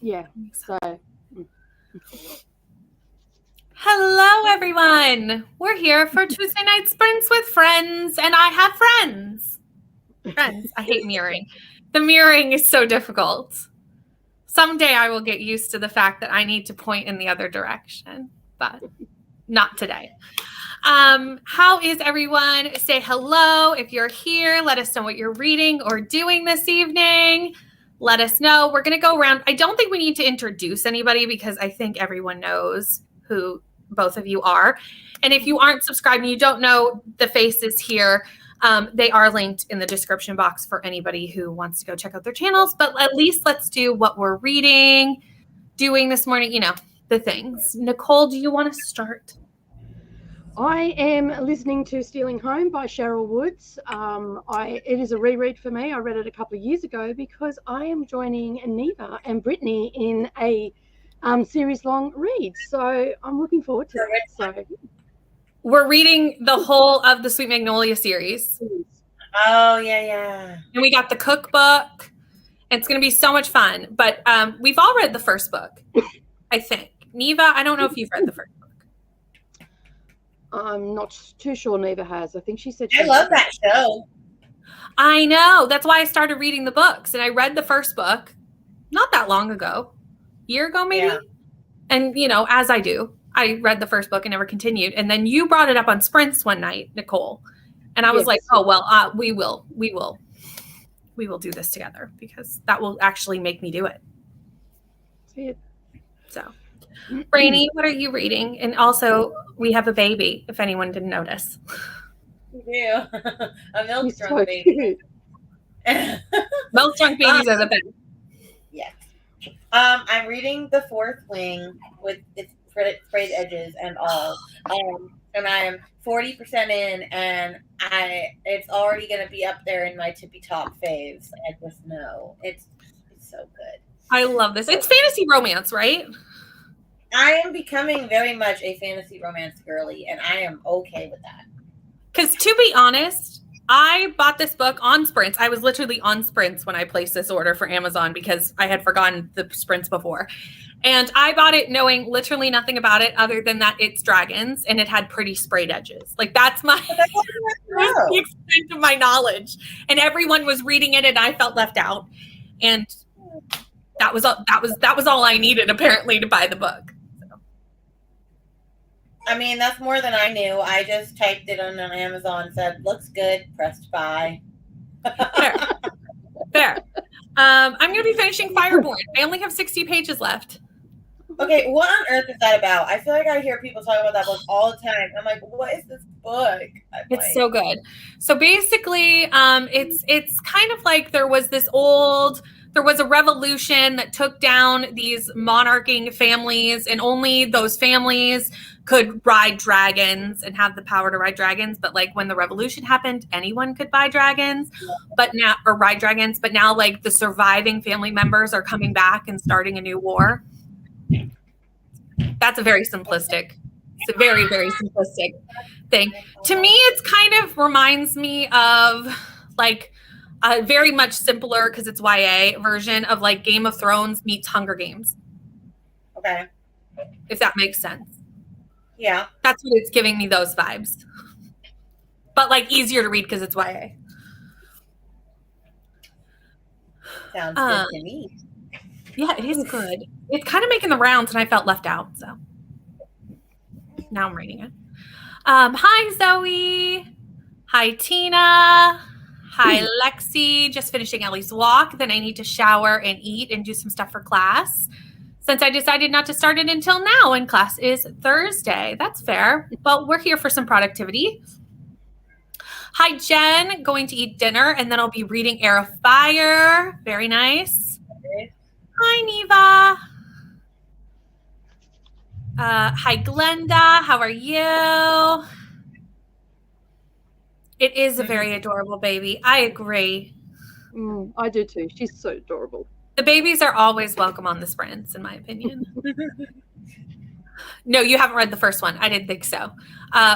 Yeah. So Hello, everyone. We're here for Tuesday Night Sprints with friends, and I have friends. Friends, I hate mirroring. The mirroring is so difficult. Someday I will get used to the fact that I need to point in the other direction, but not today. How is everyone? Say hello. If you're here, let us know what you're reading or doing this evening. Let us know. We're going to go around. I don't think we need to introduce anybody because I think everyone knows who both of you are. And if you aren't subscribed and you don't know the faces here, they are linked in the description box for anybody who wants to go check out their channels. But at least let's do what we're reading, doing this morning, you know, the things. Nicole, do you want to start? I am listening to Stealing Home by Cheryl Woods. It is a reread for me. I read it a couple of years ago because I am joining Neva and Brittany in a series-long read. So I'm looking forward to it. So we're reading the whole of the Sweet Magnolia series. Oh, yeah. And we got the cookbook. It's going to be so much fun. But we've all read the first book, I think. Neva, I don't know if you've read the first book. I'm not too sure Neva has. I think she said I love that show. I know. That's why I started reading the books. And I read the first book not that long ago. A year ago, maybe? Yeah. And, you know, as I do, I read the first book and never continued. And then you brought it up on Sprints one night, Nicole. And I was like, oh, well, we will do this together because that will actually make me do it. So, Brainy, what are you reading? And also, we have a baby, if anyone didn't notice. We do. A milk-drunk baby. Milk-drunk babies are the best. Yes. I'm reading The Fourth Wing with its frayed edges and all. And I am 40% in, and it's already going to be up there in my tippy top faves. I just know. It's so good. I love this. It's fantasy romance, right? I am becoming very much a fantasy romance girly, and I am okay with that. Because to be honest, I bought this book on Sprints. I was literally on Sprints when I placed this order for Amazon because I had forgotten the Sprints before. And I bought it knowing literally nothing about it other than that it's dragons and it had pretty sprayed edges. Like that's the extent of my knowledge. And everyone was reading it and I felt left out. And that was all I needed apparently to buy the book. I mean, that's more than I knew. I just typed it on Amazon, said, looks good, pressed buy. Fair. I'm going to be finishing Fireborn. I only have 60 pages left. Okay, what on earth is that about? I feel like I hear people talk about that book all the time. I'm like, what is this book? It's so good. So basically, it's kind of like there was a revolution that took down these monarching families, and only those families could ride dragons and have the power to ride dragons. But like when the revolution happened, anyone could ride dragons, but now like the surviving family members are coming back and starting a new war. That's a very simplistic thing. To me, it's kind of reminds me of like a very much simpler, because it's YA version of like Game of Thrones meets Hunger Games. Okay. If that makes sense. Yeah. That's what it's giving me, those vibes. But like easier to read because it's YA. Sounds good to me. Yeah, it is good. It's kind of making the rounds and I felt left out. So now I'm reading it. Hi, Zoe. Hi, Tina. Hi, Lexi. Just finishing Ellie's walk. Then I need to shower and eat and do some stuff for class, since I decided not to start it until now, and class is Thursday. That's fair, but we're here for some productivity. Hi, Jen. Going to eat dinner, and then I'll be reading Heir of Fire. Very nice. Hi, Neva. Hi, Glenda. How are you? It is a very adorable baby. I agree. I do too. She's so adorable. The babies are always welcome on the Sprints, in my opinion. No, you haven't read the first one. I didn't think so.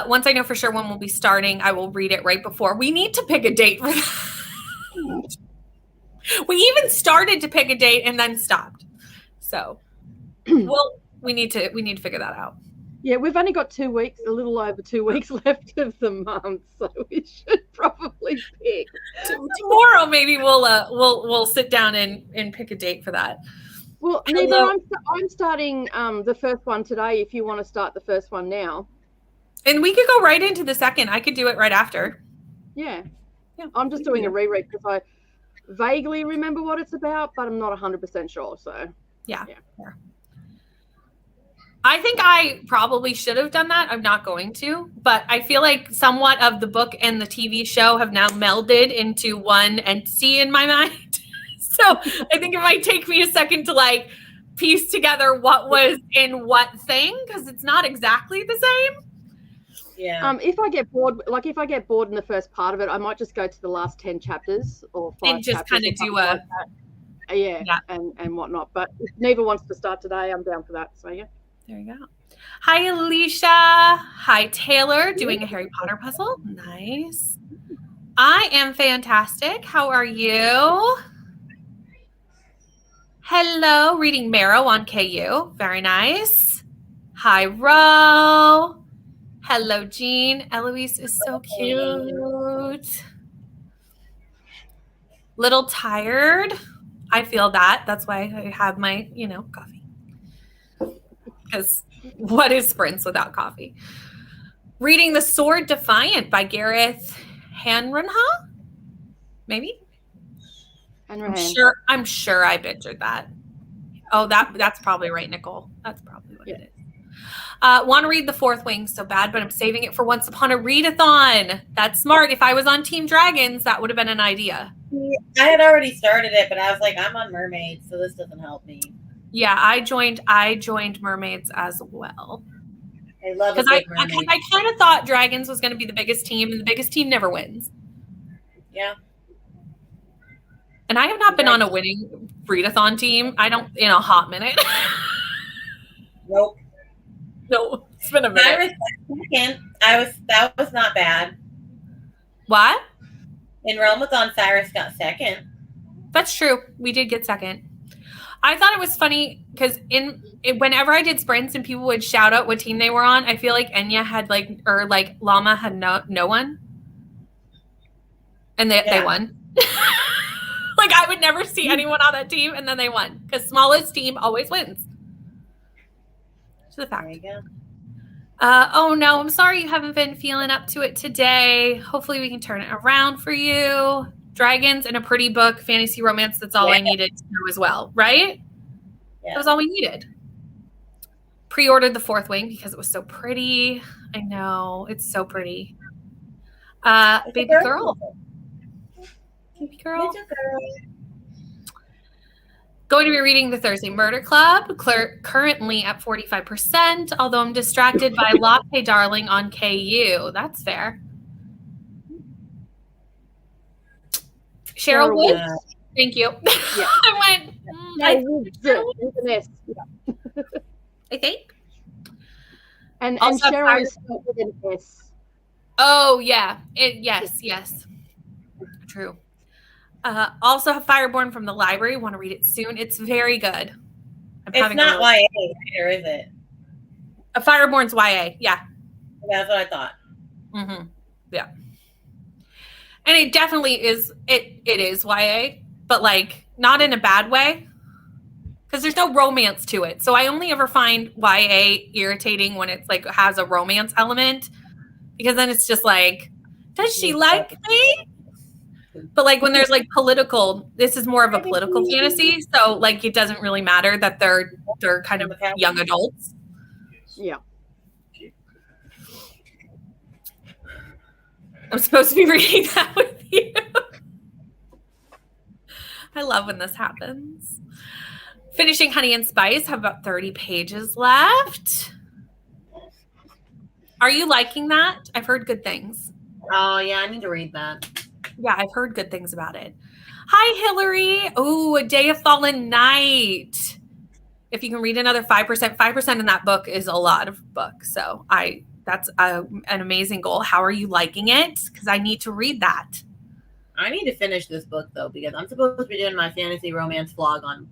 Once I know for sure when we'll be starting, I will read it right before. We need to pick a date for that. We even started to pick a date and then stopped. So, well, we need to figure that out. Yeah, we've only got 2 weeks, a little over 2 weeks left of the month, so we should probably pick. Tomorrow, maybe we'll sit down and pick a date for that. Well, Neva, I'm starting the first one today. If you want to start the first one now, and we could go right into the second. I could do it right after. Yeah. I'm just doing a reread because I vaguely remember what it's about, but I'm not 100% sure. So yeah. I think I probably should have done that. I'm not going to, but I feel like somewhat of the book and the TV show have now melded into one entity in my mind. So I think it might take me a second to like piece together what was in what thing, because it's not exactly the same. Yeah. If I get bored in the first part of it, I might just go to the last 10 chapters or 5 and just chapters kind of do like and whatnot. But if Neva wants to start today, I'm down for that. So yeah. There you go. Hi, Alicia. Hi, Taylor. Doing a Harry Potter puzzle. Nice. I am fantastic. How are you? Hello. Reading Marrow on KU. Very nice. Hi, Ro. Hello, Jean. Eloise is so cute. Little tired. I feel that. That's why I have my, coffee. Because what is sprints without coffee? Reading The Sword Defiant by Gareth Hanrahan? Maybe? I'm sure I butchered that. Oh, that's probably right, Nicole. That's probably what it is. Want to read The Fourth Wing so bad, but I'm saving it for Once Upon a Readathon. That's smart. If I was on Team Dragons, that would have been an idea. I had already started it, but I was like, I'm on Mermaids, so this doesn't help me. Yeah, I joined Mermaids as well. I love because I kind of thought Dragons was going to be the biggest team, and the biggest team never wins. Yeah. And I have not been on a winning readathon team. I don't in a hot minute. Nope. No, it's been a minute. That was not bad. What? In Realmathon, Cyrus got second. That's true. We did get second. I thought it was funny because whenever I did sprints and people would shout out what team they were on, I feel like Enya had Llama had no one, and they won. Like I would never see anyone on that team, and then they won because smallest team always wins. To the fact. There you go. Oh no, I'm sorry you haven't been feeling up to it today. Hopefully we can turn it around for you. Dragons and a pretty book, fantasy romance. That's all I needed to know as well, right? Yeah. That was all we needed. Pre-ordered The Fourth Wing because it was so pretty. I know, it's so pretty. Baby girl. Baby girl. Going to be reading The Thursday Murder Club, currently at 45%, although I'm distracted by Latte Darling on KU. That's fair. Cheryl Woods. Thank you. Yeah. I went. I think. And Also Cheryl is spelled with an S. Oh yeah. Yes. True. Also have Fireborn from the library. Want to read it soon. It's very good. It's not YA either, is it? Fireborn's YA. Yeah. That's what I thought. Mm-hmm. Yeah. And it definitely is. It is YA, but like not in a bad way, because there's no romance to it. So I only ever find YA irritating when it's like has a romance element, because then it's just like, does she like me? But like when there's like political, this is more of a political fantasy. So like it doesn't really matter that they're kind of young adults. Yeah. I'm supposed to be reading that with you. I love when this happens. Finishing Honey and Spice. Have about 30 pages left. Are you liking that? I've heard good things. Oh, yeah. I need to read that. Yeah, I've heard good things about it. Hi, Hillary. Oh, A Day of Fallen Night. If you can read another 5% in that book is a lot of books. So that's an amazing goal. How are you liking it? Because I need to read that. I need to finish this book, though, because I'm supposed to be doing my fantasy romance vlog on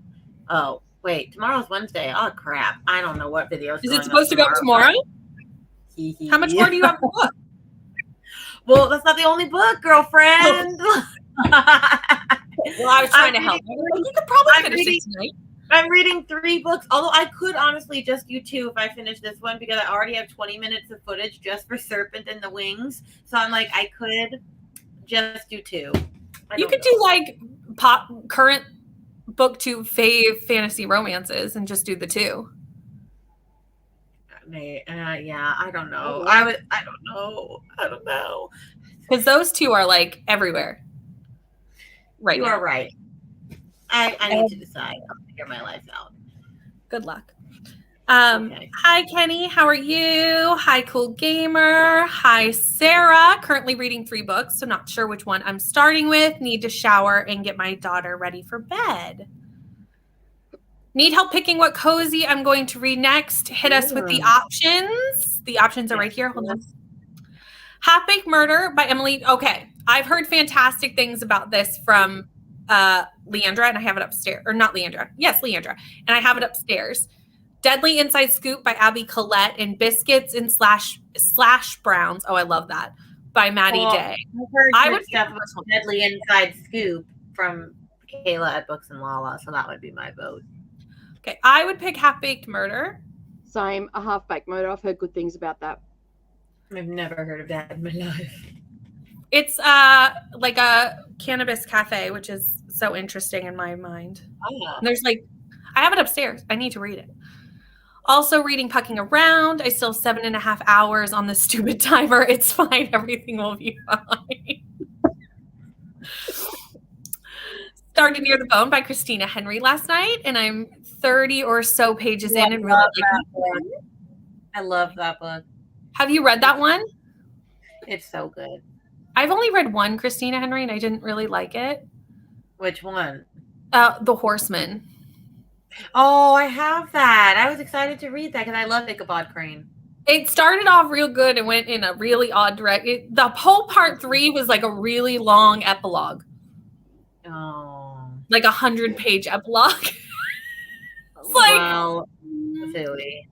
Wait, tomorrow's Wednesday. Oh crap! I don't know what video Is it supposed to go up tomorrow? How much more do you have to book? Well, that's not the only book, girlfriend. Well, I was trying to help. You could probably finish it tonight. I'm reading 3 books, although I could honestly just do 2 if I finish this one because I already have 20 minutes of footage just for Serpent and the Wings. So I'm like, I could just do 2. You could do like current book 2 fave fantasy romances and just do the 2. Yeah, I don't know. I don't know. Because those 2 are like everywhere. Right. You are right. I need to decide. I'll figure my life out. Good luck. Okay. Hi, Kenny. How are you? Hi, Cool Gamer. Hi, Sarah. Currently reading 3 books, so not sure which one I'm starting with. Need to shower and get my daughter ready for bed. Need help picking what cozy I'm going to read next? Hit us with the options. The options are right here. Hold on. Half-Baked Murder by Emily. Okay. I've heard fantastic things about this from Leandra, and I have it upstairs. Or not Leandra. Yes, Leandra. And I have it upstairs. Deadly Inside Scoop by Abby Collette and Biscuits and Slash Browns. Oh, I love that. By Maddie Day. I would stuff about Deadly Inside Scoop from Kayla at Books and Lala, so that would be my vote. Okay, I would pick Half-Baked Murder. Same, a Half-Baked Murder. I've heard good things about that. I've never heard of that in my life. It's like a cannabis cafe, which is so interesting in my mind. Oh. And there's like, I have it upstairs. I need to read it. Also reading Pucking Around. I still have 7.5 hours on the stupid timer. It's fine. Everything will be fine. Started Near the Bone by Christina Henry last night, and I'm 30 or so pages in and really like it. I love that book. Have you read that one? It's so good. I've only read one Christina Henry, and I didn't really like it. Which one? The Horseman. Oh, I have that. I was excited to read that because I love Ichabod Crane. It started off real good and went in a really odd direction. The whole part 3 was like a really long epilogue. Oh. Like 100-page epilogue. It's like, well, silly.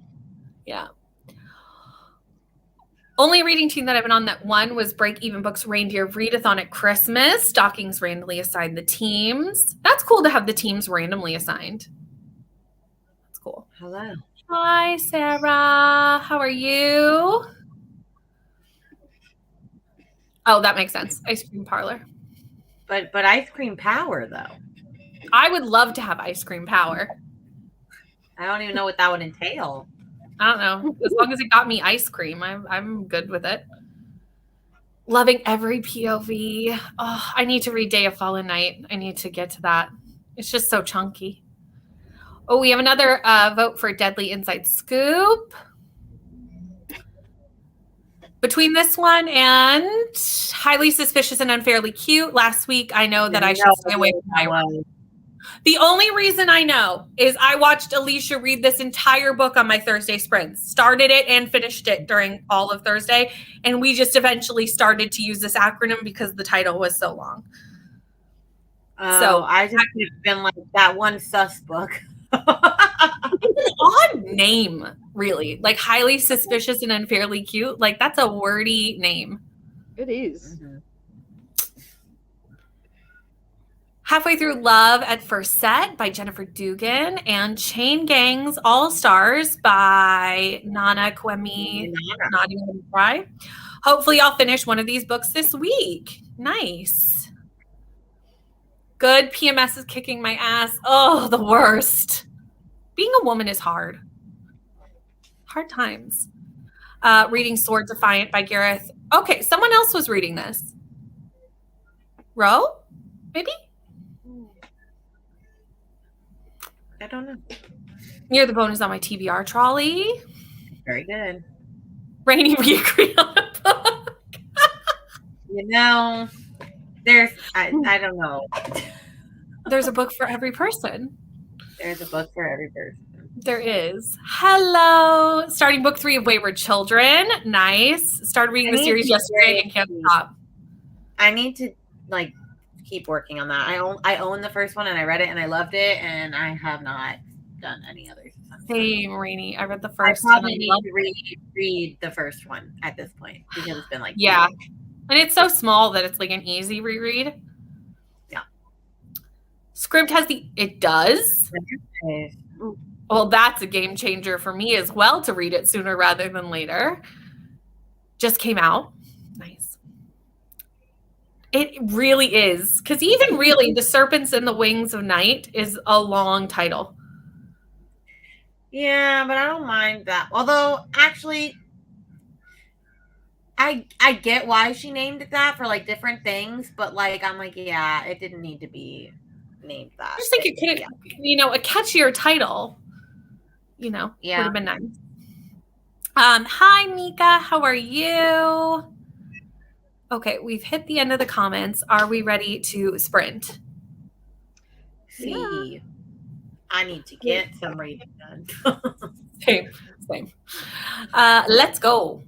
Yeah. Only reading team that I've been on that one was Break Even Books Reindeer Readathon at Christmas. Stockings randomly assigned the teams. That's cool to have the teams randomly assigned. That's cool. Hello. Hi, Sarah. How are you? Oh, that makes sense. Ice cream parlor. But ice cream power, though. I would love to have ice cream power. I don't even know what that would entail. I don't know. As long as it got me ice cream, I'm good with it. Loving every POV. Oh, I need to read Day of Fallen Night. I need to get to that. It's just so chunky. Oh, we have another vote for Deadly Inside Scoop. Between this one and Highly Suspicious and Unfairly Cute. Last week, I know that I should stay away from my one. The only reason I know is I watched Alicia read this entire book on my Thursday sprints. Started it and finished it during all of Thursday. And we just eventually started to use this acronym because the title was so long. So I just have been like that one sus book. It's an odd name, really. Like Highly Suspicious and Unfairly Cute. Like that's a wordy name. It is. Mm-hmm. Halfway Through Love at First Set by Jennifer Dugan and Chain Gangs All Stars by Nana Kwame Nadi. Hopefully I'll finish one of these books this week. Nice. Good. PMS is kicking my ass. Oh, the worst. Being a woman is hard. Hard times. Reading Sword Defiant by Gareth. Okay, someone else was reading this. Ro? Maybe? I don't know. Near the Bone is on my TBR trolley. Very good. Rainy, we agree on a book. You know, there's, I don't know. There's a book for every person. There's a book for every person. There is. Hello. Starting book 3 of Wayward Children. Nice. Started reading the series yesterday and can't stop. I need to, like, keep working on that. I own the first one and I read it and I loved it and I have not done any others. Same, Rainy. I read the I first. probably and I need loved to read the first one at this point because it's been like Yeah. And it's so small that it's like an easy reread. Yeah. Scribd has it does. years. Well, that's a game changer for me as well to read it sooner rather than later. Just came out. Nice. It really is. Because even really, The Serpents and the Wings of Night is a long title. Yeah, but I don't mind that. Although, actually, I get why she named it that for like different things, but like I'm like, yeah, it didn't need to be named that. I just think it could have, a catchier title, would Yeah. have been nice. Hi, Mika. How are you? Okay, we've hit the end of the comments. Are we ready to sprint? See, I need to get some reading done. Same. Let's go.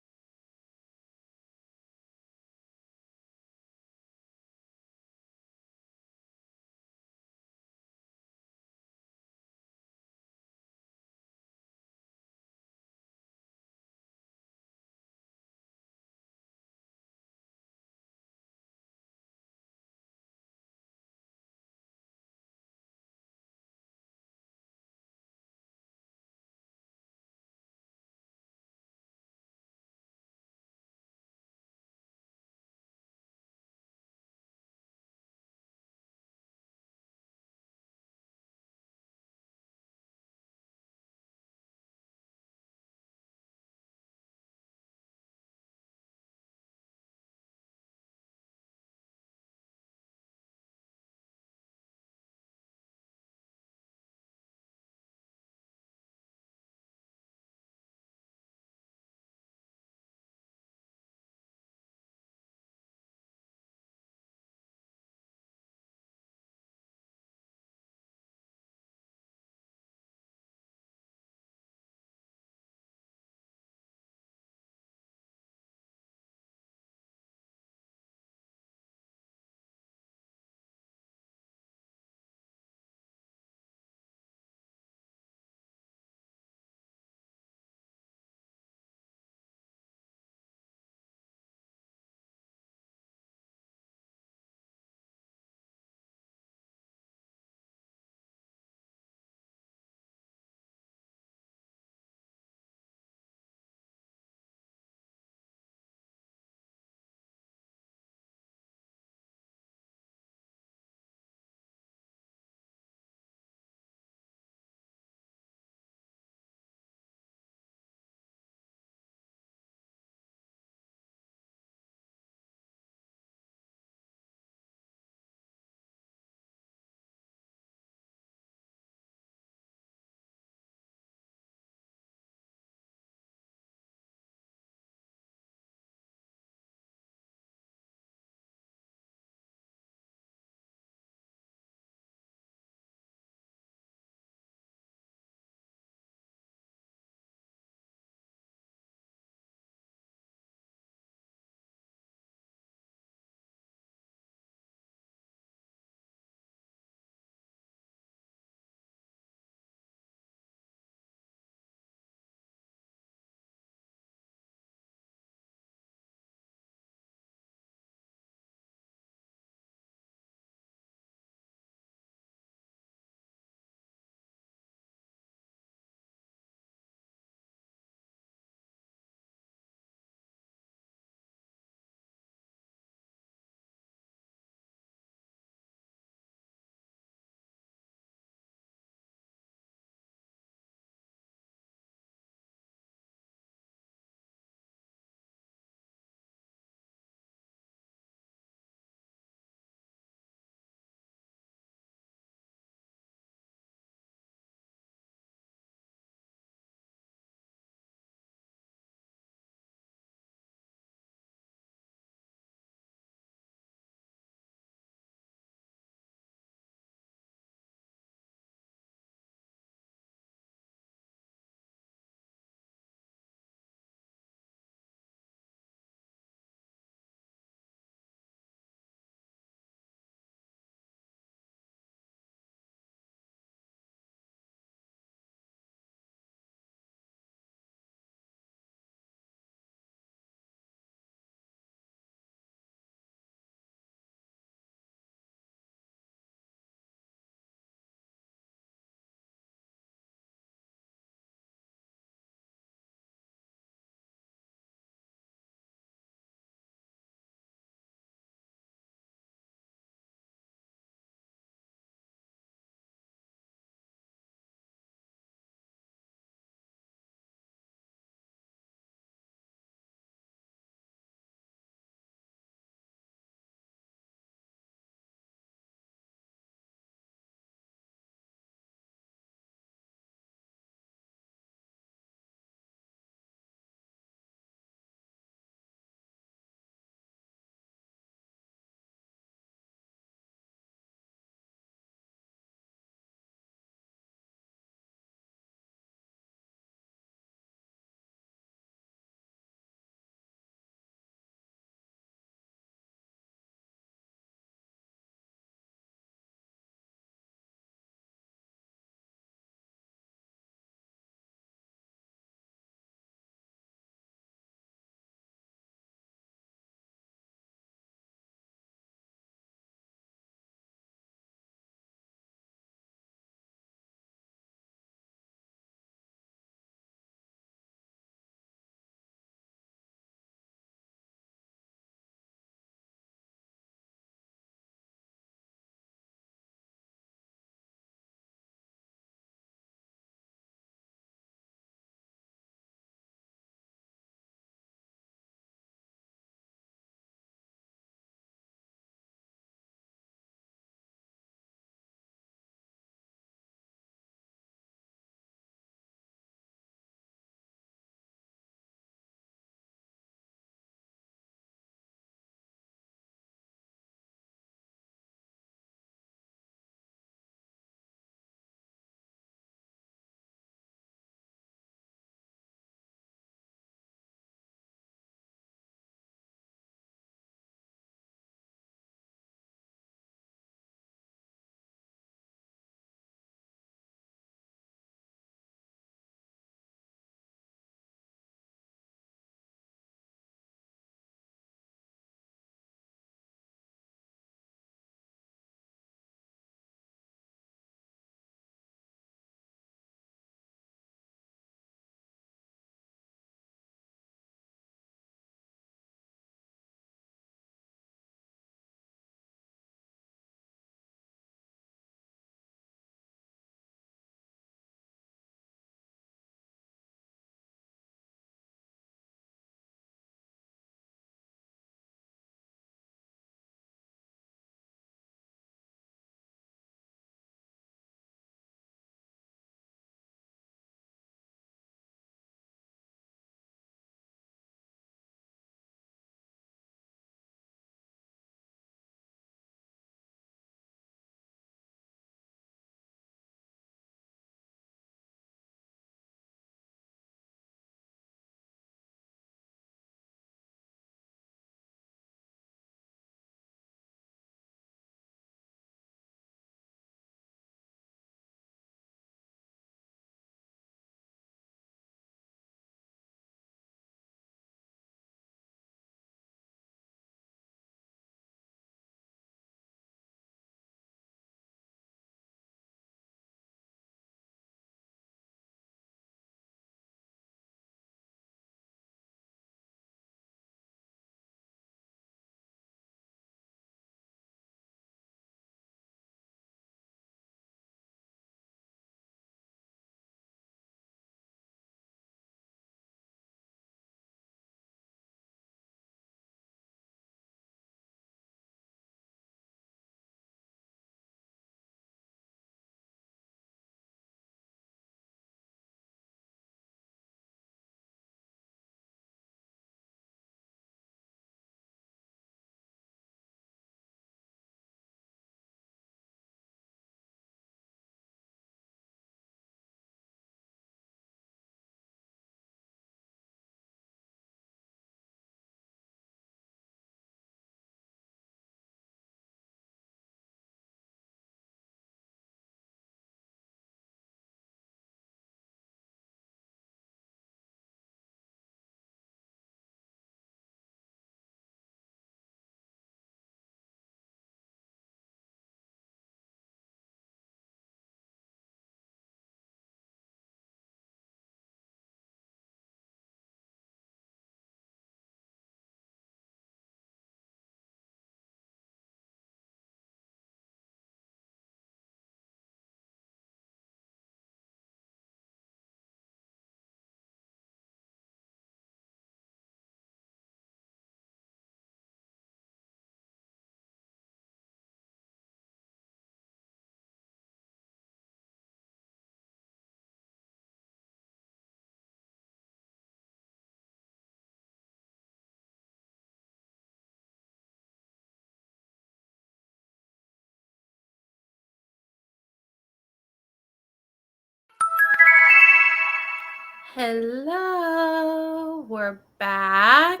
Hello, we're back.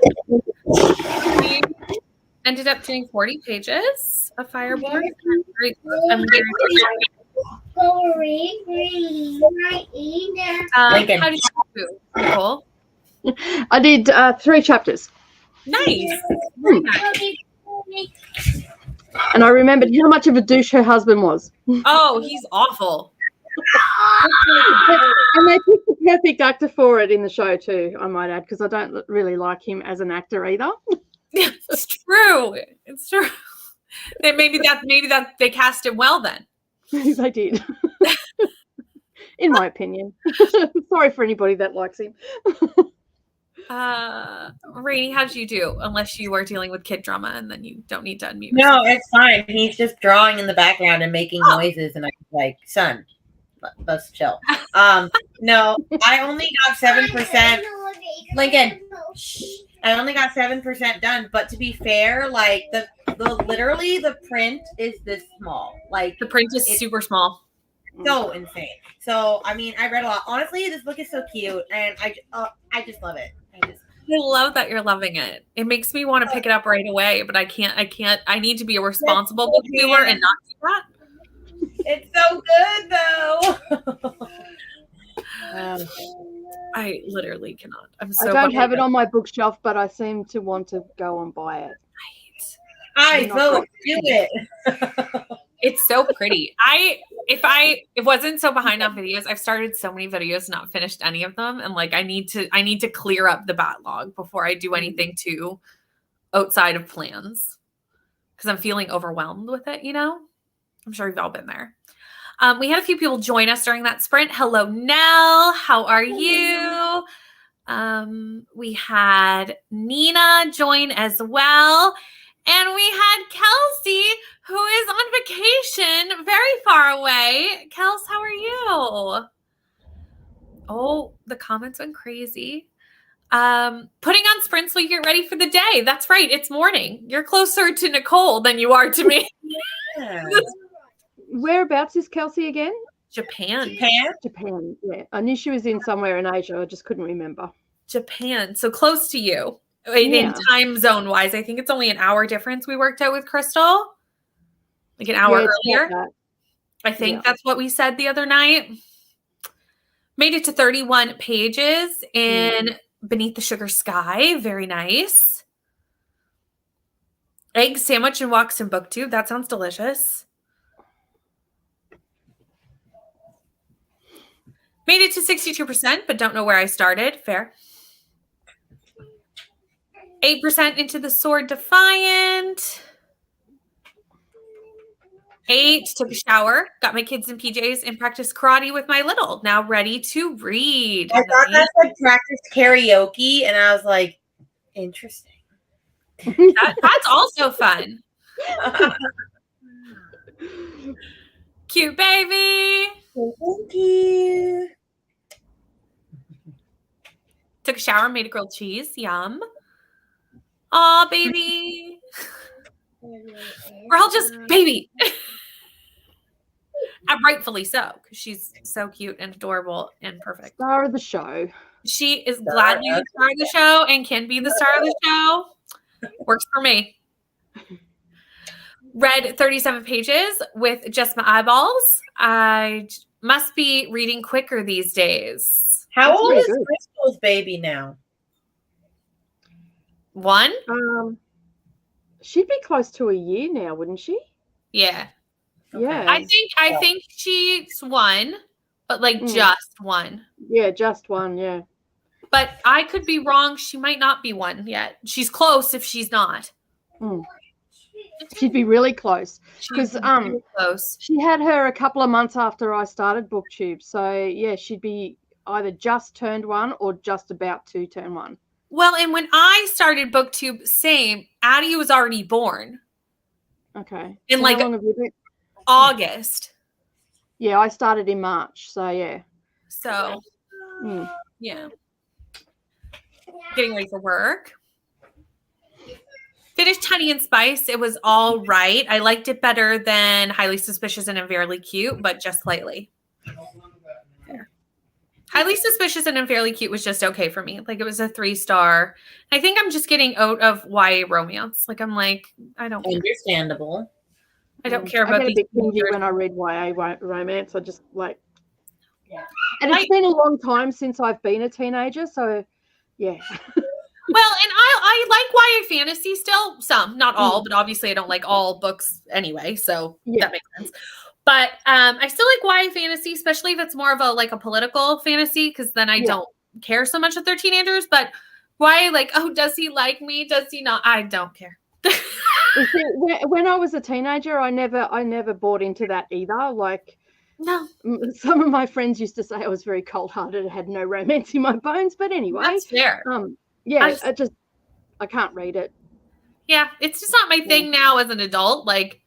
We ended up doing 40 pages of Fireborn. I'm very Lincoln. how did you do, Nicole? I did 3 chapters, Nice. Very nice. and I remembered how much of a douche her husband was. Oh, he's awful. And they picked the perfect actor for it in the show too, I might add, because I don't really like him as an actor either. It's true. It's true. Maybe that they cast him well then. They did. In my opinion. Sorry for anybody that likes him. Rainey, how did you do? Unless you are dealing with kid drama and then you don't need to unmute. No, it's fine. He's just drawing in the background and making noises, and I'm like, son, let's chill. No, I only got 7%. Lincoln, I only got 7% done. But to be fair, like the literally the print is this small. Like The print is super small. so insane. So I mean, I read a lot. Honestly, this book is so cute, and I just love it. I love that you're loving it. It makes me want to pick it up right away, but I can't. I need to be a responsible book viewer and not do that. It's so good though. I literally cannot. I'm so I don't bummed. have it on my bookshelf, but I seem to want to go and buy it. I vote do it. It's so pretty. If it wasn't so behind on videos, I've started so many videos, not finished any of them, and like I need to clear up the backlog before I do anything too outside of plans because I'm feeling overwhelmed with it. You know, I'm sure you've all been there. We had a few people join us during that sprint. Hello, Nell. How are you? We had Nina join as well. And we had Kelsey, who is on vacation very far away. Kels, how are you? Oh, the comments went crazy. Putting on sprints while you get ready for the day. That's right. It's morning. You're closer to Nicole than you are to me. Yeah. Whereabouts is Kelsey again? Japan. Japan, yeah. I knew she was in somewhere in Asia. I just couldn't remember. Japan. So close to you. In time zone wise, I think it's only an hour difference we worked out with Crystal. Like an hour earlier. I think that's what we said the other night. Made it to 31 pages in Beneath the Sugar Sky. Very nice. Egg sandwich and walks in booktube. That sounds delicious. Made it to 62%, but don't know where I started. Fair. 8% into the Sword Defiant. 8, took a shower, got my kids in PJs, and practiced karate with my little. Now ready to read. I thought that said practice karaoke, and I was like, interesting. That's also fun. Cute baby. Thank you. Took a shower, made a grilled cheese. Yum. Aw, baby. We're all just baby. And rightfully so, because she's so cute and adorable and perfect. Star of the show. She is gladly the star of the show and can be the star of the show. Works for me. Read 37 pages with just my eyeballs. I must be reading quicker these days. How old is good. Crystal's baby now? 1? She'd be close to a year now, wouldn't she? Yeah. Yeah. I think she's 1, but like just 1. Yeah, just 1, yeah. But I could be wrong. She might not be 1 yet. She's close if she's not. She'd be really close. She's Because really close. she had her a couple of months after I started BookTube. So, yeah, she'd be either just turned 1 or just about to turn 1. Well, and when I started BookTube, same, Addie was already born. Okay. In So like how long have you been? August. Yeah, I started in March. So, yeah. So, yeah. Getting ready for work. Finished Honey and Spice. It was all right. I liked it better than Highly Suspicious and Unfairly Cute, but just slightly. There. Highly Suspicious and Unfairly Cute was just okay for me. Like it was a 3-star. I think I'm just getting out of YA romance. Like I'm like, I don't care. Understandable. I don't care I about get a these bit cringy teenagers. when I read YA romance. I just like, Yeah. and it's been a long time since I've been a teenager, so yeah. Well, and I like YA fantasy still, some, not all, but obviously I don't like all books anyway, so Yeah. that makes sense. But I still like YA fantasy, especially if it's more of a political fantasy, because then I don't care so much that they're teenagers. But YA, like, oh, does he like me? Does he not? I don't care. You see, when I was a teenager, I never bought into that either. Like, No, some of my friends used to say I was very cold-hearted and had no romance in my bones. But anyway, that's fair. Yeah, I can't read it. Yeah, it's just not my thing now as an adult. Like,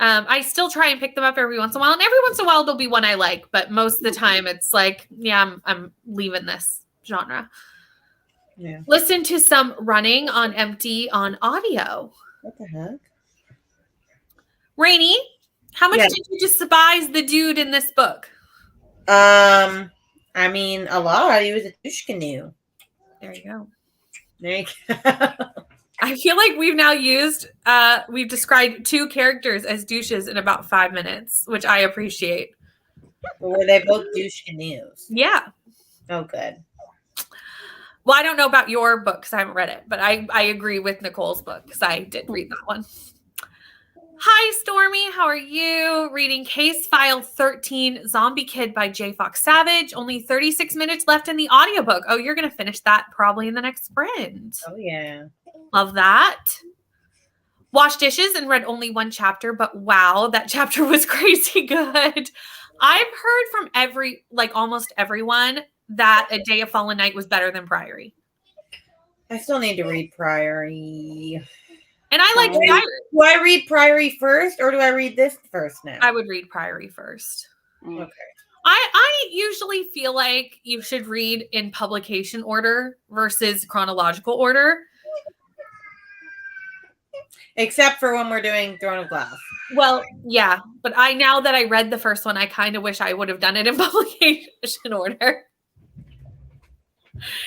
I still try and pick them up every once in a while, and every once in a while there'll be one I like, but most of the time it's like, yeah, I'm leaving this genre. Yeah. Listen to some Running on Empty on audio. What the heck? Rainy, how much did you despise the dude in this book? I mean, a lot. He was a douche canoe. There you go. There you go. I feel like we've described 2 characters as douches in about 5 minutes, which I appreciate. Were they both douche canoes? Yeah. Oh, good. Well, I don't know about your book because I haven't read it, but I agree with Nicole's book because I did read that one. Hi, Stormy. How are you? Reading Case File 13, Zombie Kid by J. Fox Savage. Only 36 minutes left in the audiobook. Oh, you're going to finish that probably in the next sprint. Oh, yeah. Love that. Washed dishes and read only 1 chapter, but wow, that chapter was crazy good. I've heard from almost everyone that A Day of Fallen Night was better than Priory. I still need to read Priory. And I like Priory. Do I read Priory first or do I read this first now? I would read Priory first. Okay. I usually feel like you should read in publication order versus chronological order. Except for when we're doing Throne of Glass. Well, yeah, but now that I read the first one, I kind of wish I would have done it in publication order.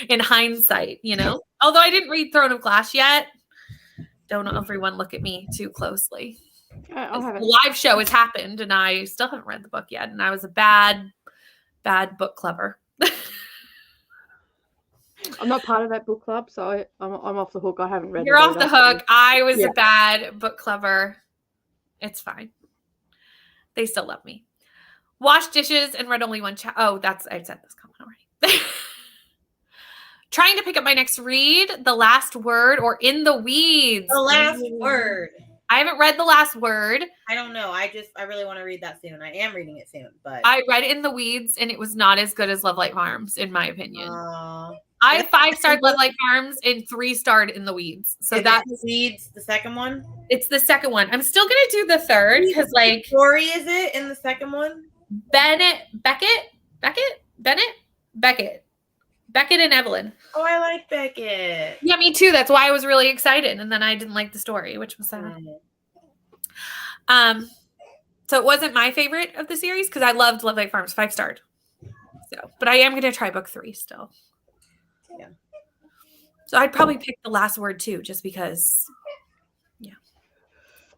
In hindsight, Although I didn't read Throne of Glass yet. Don't everyone look at me too closely. The live show has happened and I still haven't read the book yet. And I was a bad book clubber. I'm not part of that book club, so I'm off the hook. I haven't read it. You're off the hook. I was a bad book clubber. It's fine. They still love me. Washed dishes and read only 1 chapter. Oh, I said this comment already. Trying to pick up my next read, The Last Word or In the Weeds. The Last Word. I haven't read The Last Word. I don't know. I really want to read that soon. I am reading it soon, but I read In the Weeds and it was not as good as Love Light Farms, in my opinion. I 5-starred Love Light Farms and 3-starred In the Weeds. So that's Weeds, the second one. It's the second one. I'm still gonna do the third because What story is it in the second one? Beckett and Evelyn. Oh, I like Beckett. Yeah, me too. That's why I was really excited. And then I didn't like the story, which was sad. So it wasn't my favorite of the series because I loved Love Light Farms, 5-starred. But I am going to try book 3 still. Yeah. So I'd probably pick The Last Word too, just because. Yeah.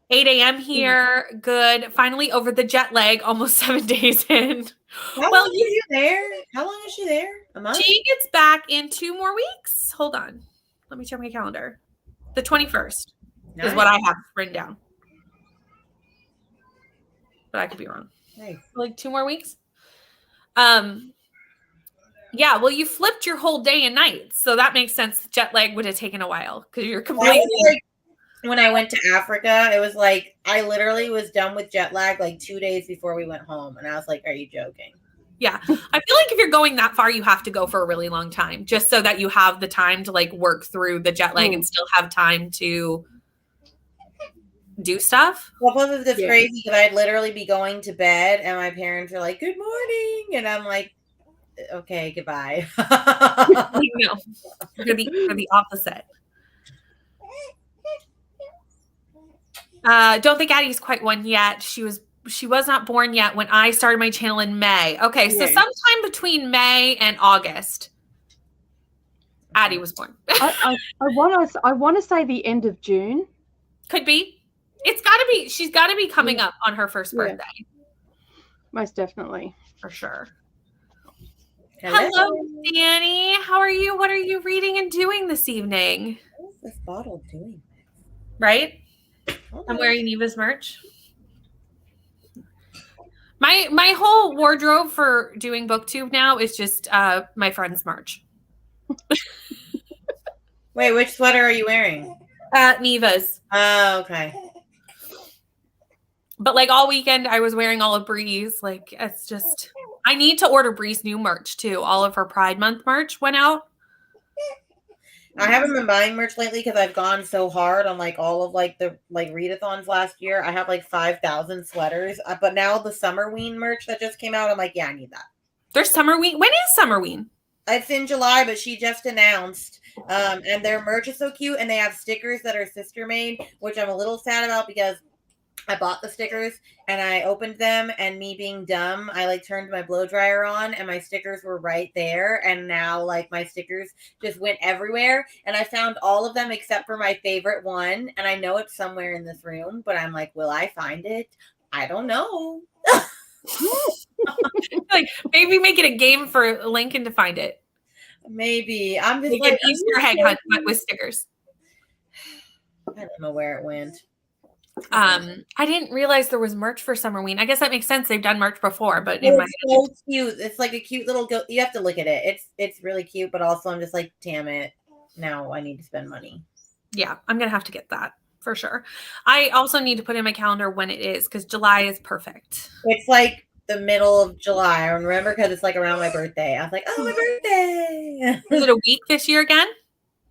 8 a.m. here. Good. Finally over the jet lag, almost 7 days in. How long is she there? How long is she there? A month? She gets back in 2 more weeks. Hold on. Let me check my calendar. The 21st is what I have written down. But I could be wrong. Nice. Like 2 more weeks. Yeah, well, you flipped your whole day and night. So that makes sense. Jet lag would have taken a while because you're completely. When I went to Africa, it was like I literally was done with jet lag like 2 days before we went home. And I was like, are you joking? Yeah. I feel like if you're going that far, you have to go for a really long time just so that you have the time to like work through the jet lag and still have time to do stuff. Well, plus it's crazy because I'd literally be going to bed and my parents are like, good morning. And I'm like, okay, goodbye. No, you're the opposite. Don't think Addie's quite won yet. She was she was not born yet when I started my channel in May. Okay, so Yeah. sometime between May and August, Addie was born. I want to say the end of June. Could be. It's got to be. She's got to be coming up on her first Yeah. birthday. Most definitely. For sure. Hello, Danny. How are you? What are you reading and doing this evening? What is this bottle doing? Right? I'm wearing Neva's merch. My whole wardrobe for doing BookTube now is just my friend's merch. Wait, which sweater are you wearing? Neva's. Oh, okay. But like all weekend, I was wearing all of Bree's. Like it's just, I need to order Bree's new merch too. All of her Pride Month merch went out. I haven't been buying merch lately because I've gone so hard on like all of like the like readathons last year. I have like 5,000 sweaters, but now the Summerween merch that just came out, I'm like, yeah, I need that. There's Summerween. When is Summerween? It's in July, but she just announced. And their merch is so cute, and they have stickers that are sister made, which I'm a little sad about because I bought the stickers and I opened them, and me being dumb, I like turned my blow dryer on and my stickers were right there, and now like my stickers just went everywhere, and I found all of them except for my favorite one, and I know it's somewhere in this room, but I'm like, will I find it? I don't know. Like maybe make it a game for Lincoln to find it. Maybe I'm just Make like an Easter egg hunt but with stickers. I don't know where it went. I didn't realize there was merch for Summerween. I guess that makes sense. They've done merch before, but in my so cute. It's like a cute little you have to look at it. It's really cute, but also I'm just like, damn it. Now I need to spend money. Yeah, I'm gonna have to get that for sure. I also need to put in my calendar when it is because July is perfect. It's like the middle of July. I remember because it's like around my birthday. I was like, oh, my birthday. Is it a week this year again?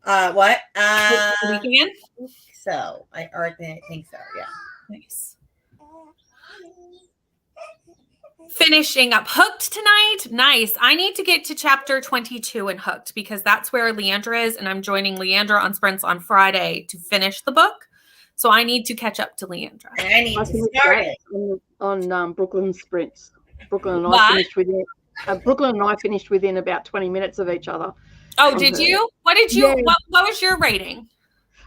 What? A week again? So I think so. Yeah. Nice. Finishing up Hooked tonight. Nice. I need to get to chapter 22 in Hooked because that's where Leandra is, and I'm joining Leandra on Sprints on Friday to finish the book. So I need to catch up to Leandra. And I need to start it on Brooklyn Sprints. Brooklyn and What? I finished within. Brooklyn and I finished within about 20 minutes of each other. Oh, did you? What did you? Yeah. What was your rating?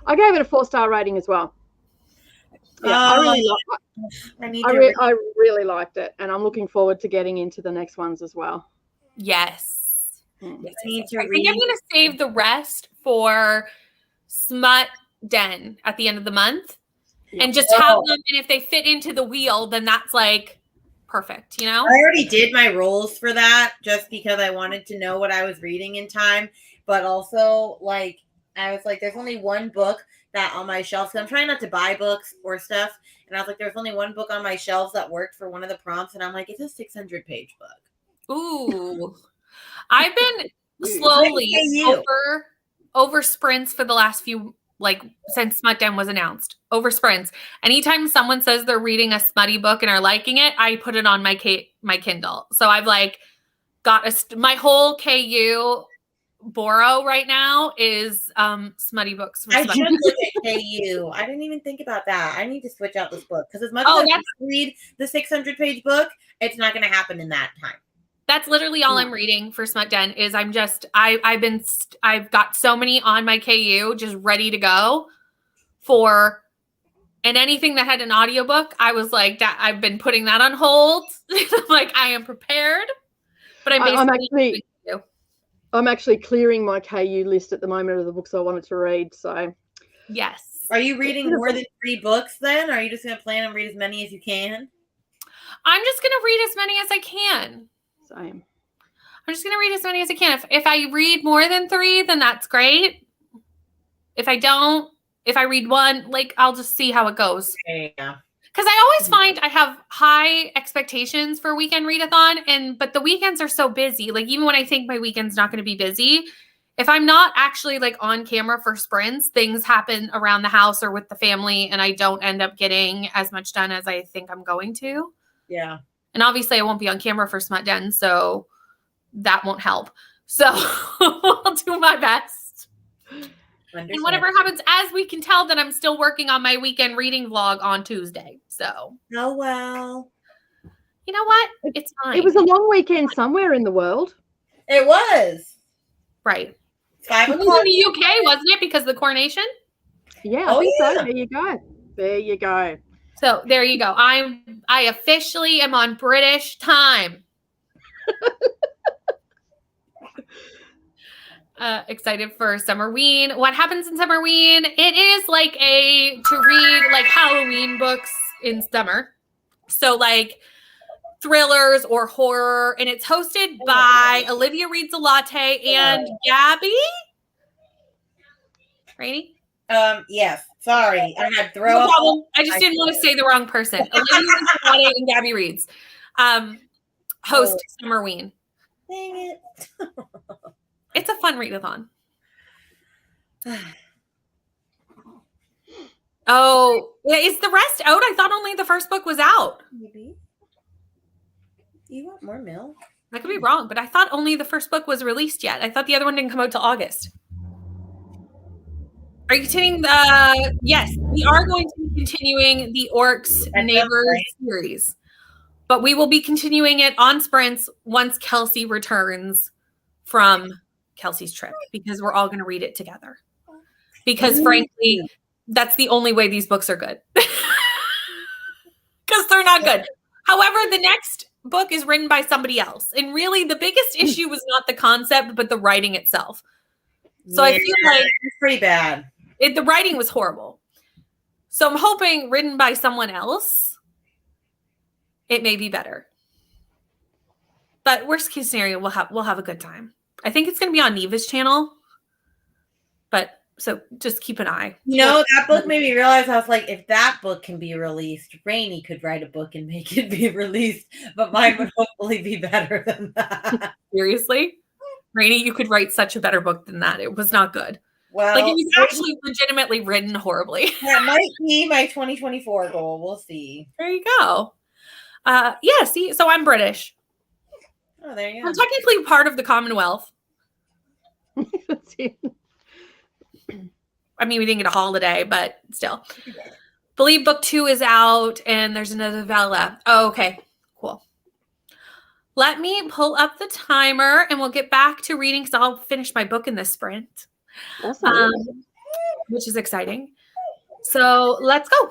I gave it a 4-star rating as well. Yeah, I really liked it, and I'm looking forward to getting into the next ones as well. Yes. I think I'm going to save the rest for Smut Den at the end of the month and just have them. And if they fit into the wheel, then that's like perfect, you know? I already did my rolls for that just because I wanted to know what I was reading in time. But also, like, I was like, there's only one book that on my shelf. So I'm trying not to buy books or stuff. And I was like, there's only one book on my shelves that worked for one of the prompts. And I'm like, it's a 600-page book. Ooh. I've been slowly over sprints for the last few, like since Smut Den was announced, over sprints. Anytime someone says they're reading a smutty book and are liking it, I put it on my Kindle. So I've like got my whole KU borrow right now is smutty books. I just look at KU. I didn't even think about that. I need to switch out this book because as much as I read the 600-page book, it's not going to happen in that time. That's literally all I'm reading for Smut Den is I've got so many on my KU just ready to go for, and anything that had an audiobook, I was like, I've been putting that on hold. Like I am prepared, but I'm actually clearing my KU list at the moment of the books I wanted to read. So yes. Are you reading more than 3 books then? Or are you just going to plan and read as many as you can? I'm just going to read as many as I can. Same. I'm just going to read as many as I can. If I read more than 3, then that's great. If I don't, if I read 1, like I'll just see how it goes. Yeah. Because I always find I have high expectations for weekend readathon, but the weekends are so busy. Like even when I think my weekend's not going to be busy, if I'm not actually like on camera for sprints, things happen around the house or with the family, and I don't end up getting as much done as I think I'm going to. Yeah. And obviously I won't be on camera for Smut Den, so that won't help. So I'll do my best. And whatever happens, as we can tell that I'm still working on my weekend reading vlog on Tuesday. So. Oh, well. You know what? It's fine. It was a long weekend somewhere in the world. It was. right. 5 It was o'clock. in the UK, wasn't it? Because of the coronation. Yeah, I think so. There you go. There you go. So there you go. I officially am on British time. Excited for Summerween. What happens in Summerween? It is like to read like Halloween books in summer. So like thrillers or horror, and it's hosted by Olivia Reads a Latte and Gabby. Rainey? Yes. Sorry, I had throw No up. problem. I just didn't want to say the wrong person. Olivia Reads a Latte and Gabby Reads. Host Summerween. Dang it. It's a fun readathon. Oh, is the rest out? I thought only the first book was out. Maybe. You want more milk? I could be wrong, but I thought only the first book was released yet. I thought the other one didn't come out till August. Are you continuing yes, we are going to be continuing the Orcs Neighbors series. But we will be continuing it on sprints once Kelsey returns from Kelsey's trip, because we're all going to read it together. Because frankly, that's the only way these books are good. Because they're not good. However, the next book is written by somebody else. And really, the biggest issue was not the concept, but the writing itself. So I feel like it's pretty bad. The writing was horrible. So I'm hoping written by someone else, it may be better. But worst case scenario, we'll have a good time. I think it's going to be on Neva's channel. But so just keep an eye. That book made me realize, I was like, if that book can be released, Rainey could write a book and make it be released, but mine would hopefully be better than that. Seriously? Rainey, you could write such a better book than that. It was not good. Well, like, it was actually legitimately written horribly. That might be my 2024 goal. We'll see. There you go. Yeah, see, so I'm British. Oh, there you go. I'm technically part of the Commonwealth. That's it. I mean, we didn't get a holiday, but still. Believe book 2 is out, and there's another novella. Oh, okay. Cool. Let me pull up the timer, and we'll get back to reading, because I'll finish my book in this sprint. Awesome. Which is exciting. So let's go.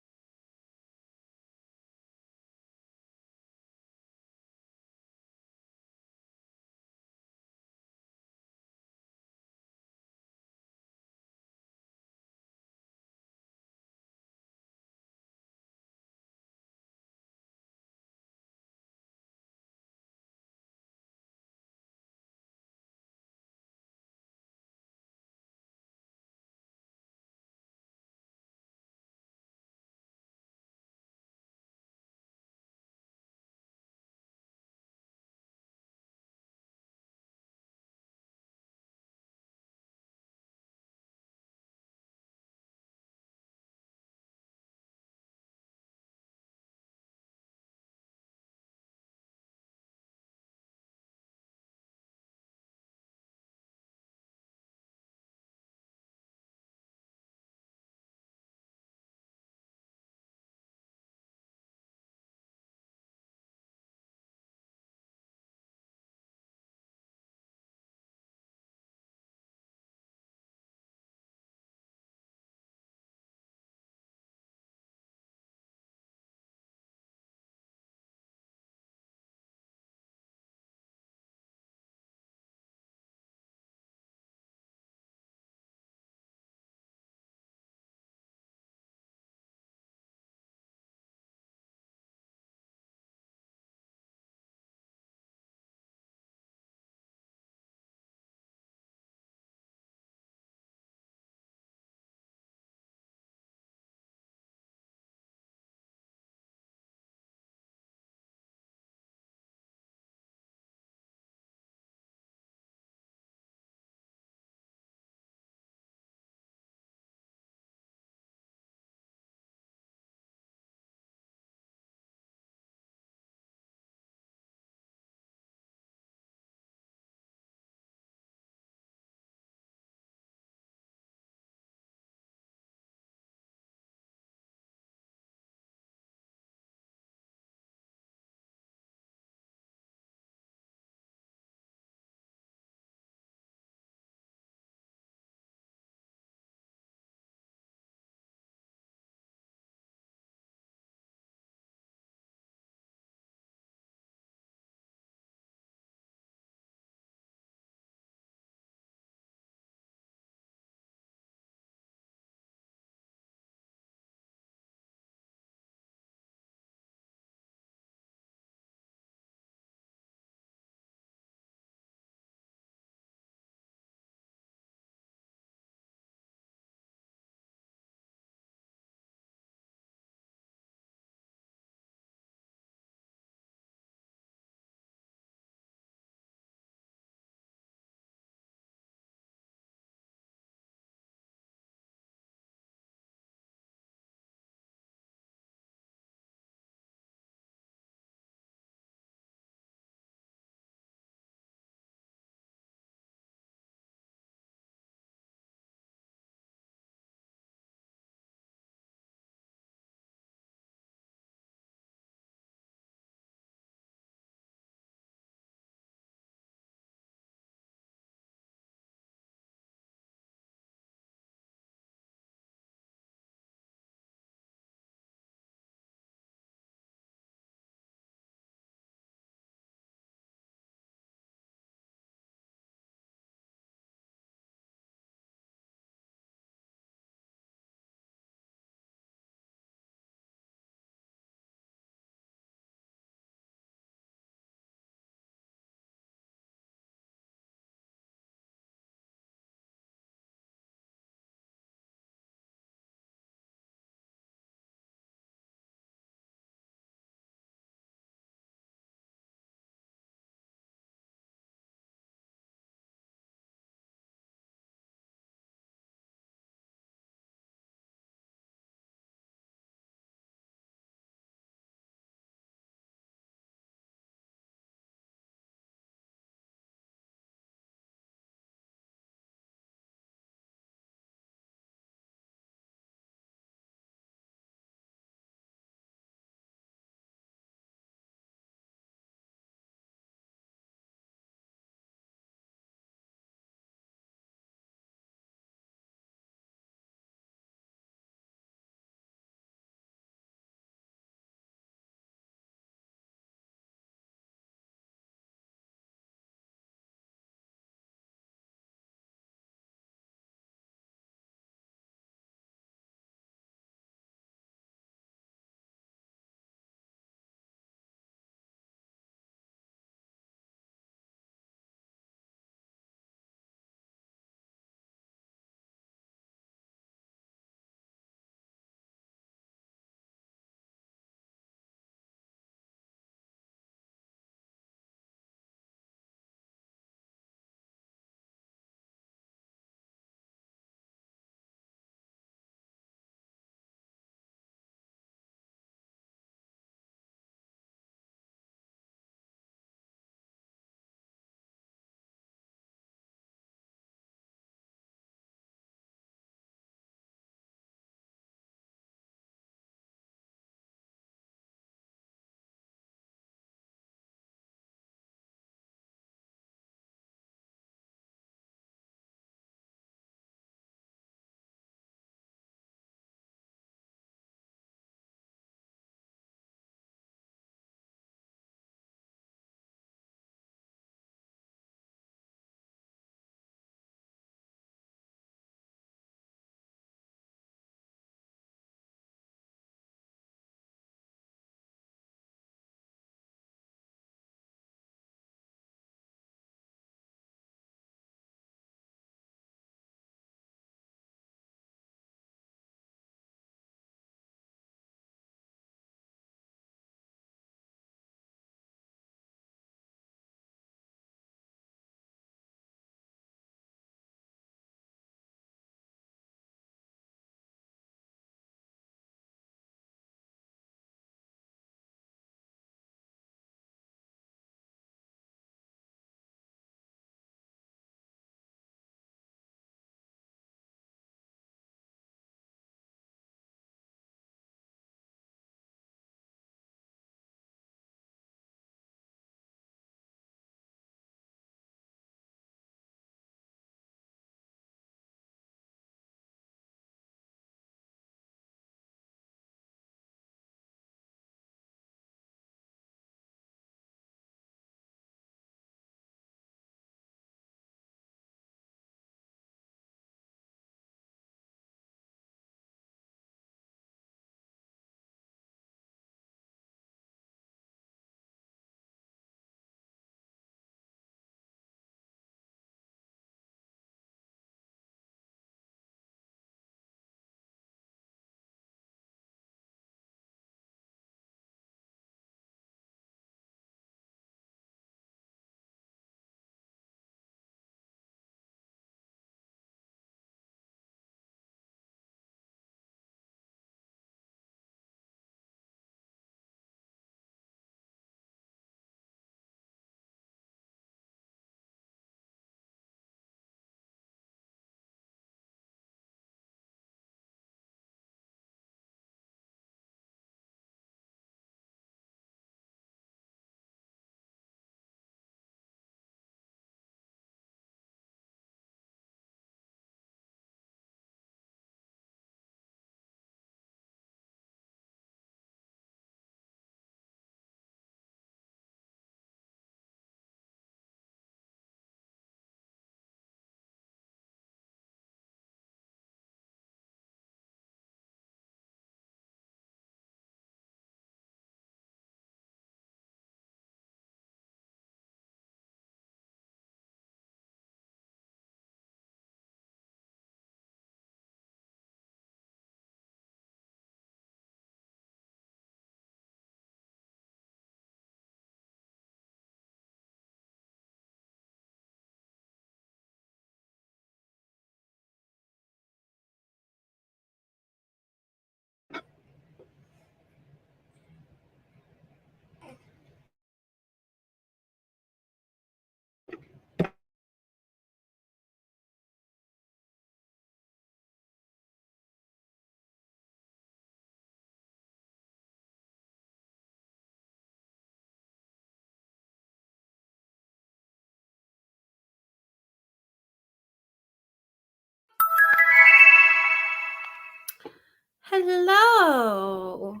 Hello.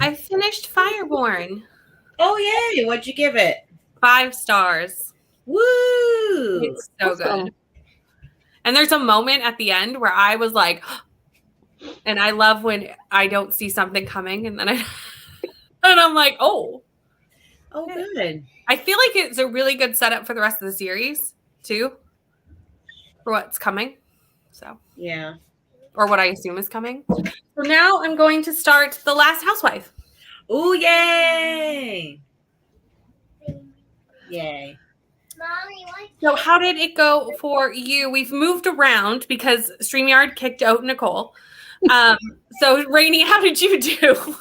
I finished Fireborn. Oh, yay. What'd you give it? 5 stars. Woo! It's so Awesome. good. And there's a moment at the end where I was like, and I love when I don't see something coming and then and I'm like, oh. Oh, good. I feel like it's a really good setup for the rest of the series, too, for what's coming. So, Yeah. or what I assume is coming. So now I'm going to start The Last Housewife. Ooh, yay! Yay. So how did it go for you? We've moved around because StreamYard kicked out Nicole. So Rainey, how did you do?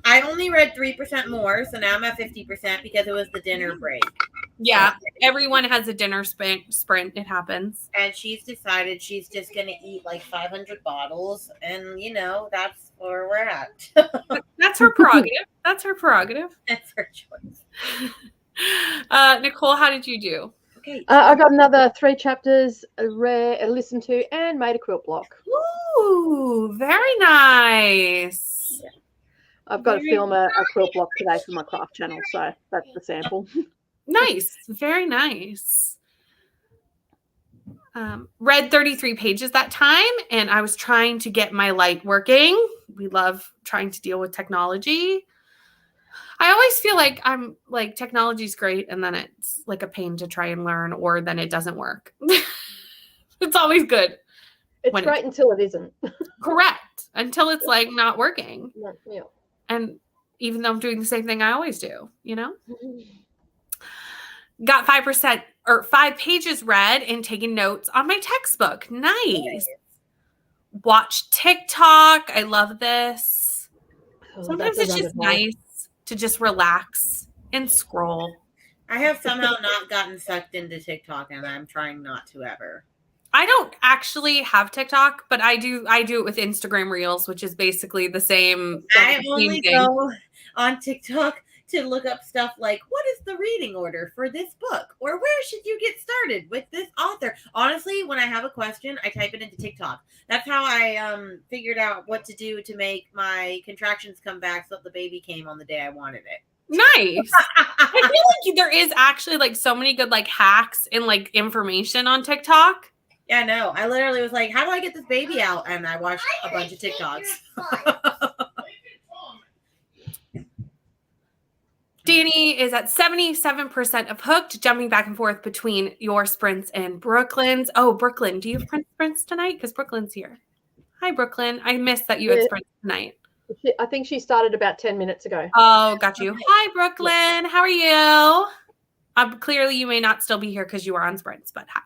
I only read 3% more, so now I'm at 50% because it was the dinner break. Yeah, everyone has a dinner sprint. It happens. And she's decided she's just going to eat like 500 bottles, and that's where we're at. That's her prerogative. That's her prerogative. That's her choice. Nicole, how did you do? Okay. I got another 3 chapters, listened to, and made a quilt block. Ooh, very nice. Yeah. I've got to film a quilt block today for my craft channel, so that's the sample. Nice. Very nice. Read 33 pages that time, and I was trying to get my light working. We love trying to deal with technology. I always feel like technology's great, and then it's like a pain to try and learn, or then it doesn't work. It's always good. It's great until it isn't. Correct. Until it's like not working. Yeah. And even though I'm doing the same thing I always do, Got 5% or 5 pages read and taking notes on my textbook. Nice. Watch TikTok. I love this. Sometimes it's just nice to just relax and scroll. I have somehow not gotten sucked into TikTok, and I'm trying not to ever. I don't actually have TikTok, but I do it with Instagram Reels, which is basically the same. I only go on TikTok to look up stuff like, what is the reading order for this book? Or where should you get started with this author? Honestly, when I have a question, I type it into TikTok. That's how I figured out what to do to make my contractions come back so that the baby came on the day I wanted it. Nice. I feel like there is actually like so many good like hacks and like information on TikTok. Yeah, no. I literally was like, how do I get this baby out? And I watched a bunch of TikToks. Danny is at 77% of hooked, jumping back and forth between your sprints and Brooklyn's. Oh, Brooklyn, do you have sprints tonight? Because Brooklyn's here. Hi, Brooklyn. I missed that you had sprints tonight. I think she started about 10 minutes ago. Oh, got you. Hi, Brooklyn. How are you? Clearly, you may not still be here because you are on sprints, but hi.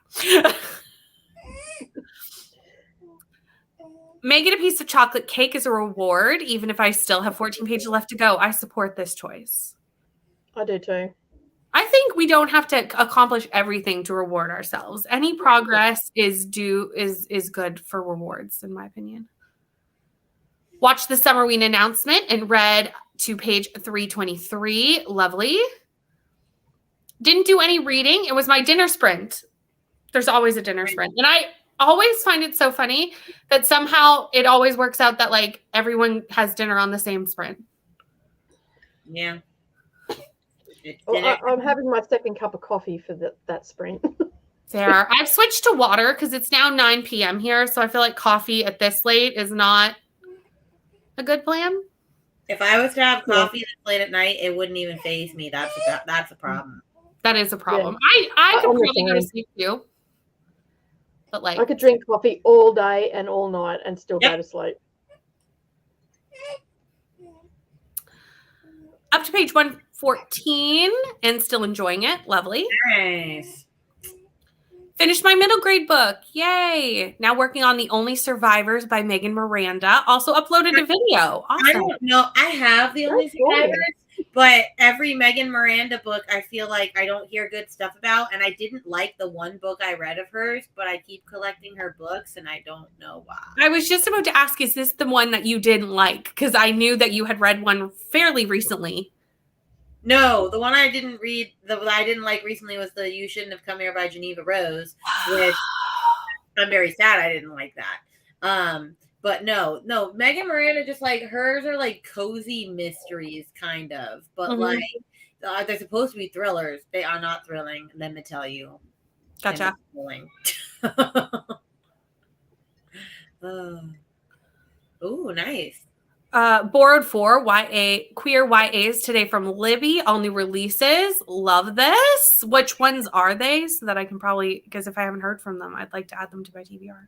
Make it a piece of chocolate cake as a reward, even if I still have 14 pages left to go. I support this choice. I do too. I think we don't have to accomplish everything to reward ourselves. Any progress is good for rewards, in my opinion. Watched the Summerween announcement and read to page 323. Lovely. Didn't do any reading. It was my dinner sprint. There's always a dinner sprint. And I always find it so funny that somehow it always works out that like everyone has dinner on the same sprint. Yeah. I'm having my second cup of coffee for that sprint. Fair. I've switched to water because it's now 9 p.m. here, so I feel like coffee at this late is not a good plan. If I was to have coffee this late at night, it wouldn't even faze me. That's a problem. That is a problem. Yeah. I could probably go to sleep too. But like I could drink coffee all day and all night and still go to sleep. Up to page 114 and still enjoying it. Lovely. Nice. Finished my middle grade book. Yay. Now working on The Only Survivors by Megan Miranda. Also uploaded a video. Awesome. I don't know. I have The Only Survivors, but every Megan Miranda book, I feel like I don't hear good stuff about. And I didn't like the one book I read of hers, but I keep collecting her books and I don't know why. I was just about to ask, is this the one that you didn't like? Because I knew that you had read one fairly recently. No, the one I didn't read, that I didn't like recently was the You Shouldn't Have Come Here by Geneva Rose, which I'm very sad I didn't like that. But no, Megan Miranda just like hers are like cozy mysteries, kind of. But Mhm. like they're supposed to be thrillers. They are not thrilling. Let me tell you. Gotcha. Thrilling. Oh, nice. Borrowed 4 YA queer YAs today from Libby. All new releases. Love this. Which ones are they? So that I can probably, because if I haven't heard from them, I'd like to add them to my TBR.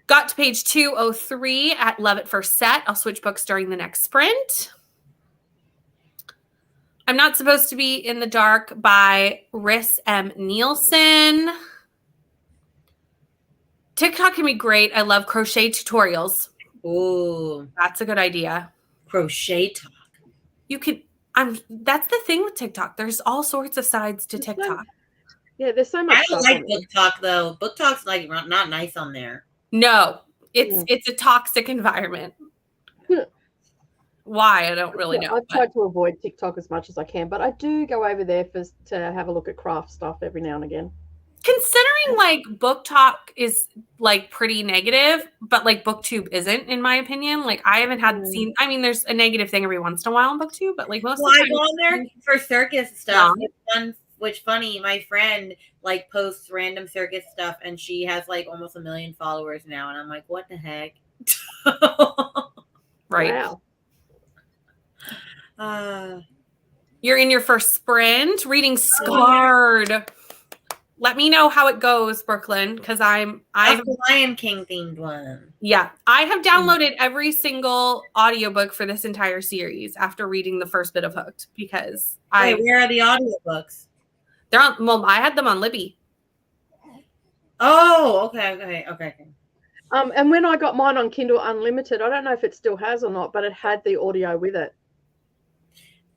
Got to page 203 at Love at First Set. I'll switch books during the next sprint. I'm Not Supposed to Be in the Dark by Riss M. Nielsen. TikTok can be great. I love crochet tutorials. Ooh, That's a good idea. crochet talk. You could, that's the thing with TikTok. There's all sorts of sides to TikTok. Yeah, there's so much I stuff don't like on there. book talk though. Book talk's like not nice on there. No, it's a toxic environment. Why? I don't really know. I've tried to avoid TikTok as much as I can, but I do go over there to have a look at craft stuff every now and again. Considering like book talk is like pretty negative, but like booktube isn't, in my opinion. Like I haven't seen. I mean, there's a negative thing every once in a while on booktube, but like most of the time, I go on there for circus stuff. Which funny, my friend like posts random circus stuff, and she has like almost 1 million followers now, and I'm like, what the heck? Right. Wow. You're in your first sprint reading Scarred. Let me know how it goes, Brooklyn, because I have the Lion King themed one. Yeah, I have downloaded every single audiobook for this entire series after reading the first bit of Hooked because where are the audiobooks? They're on. Well, I had them on Libby. Oh, okay. And when I got mine on Kindle Unlimited, I don't know if it still has or not, but it had the audio with it.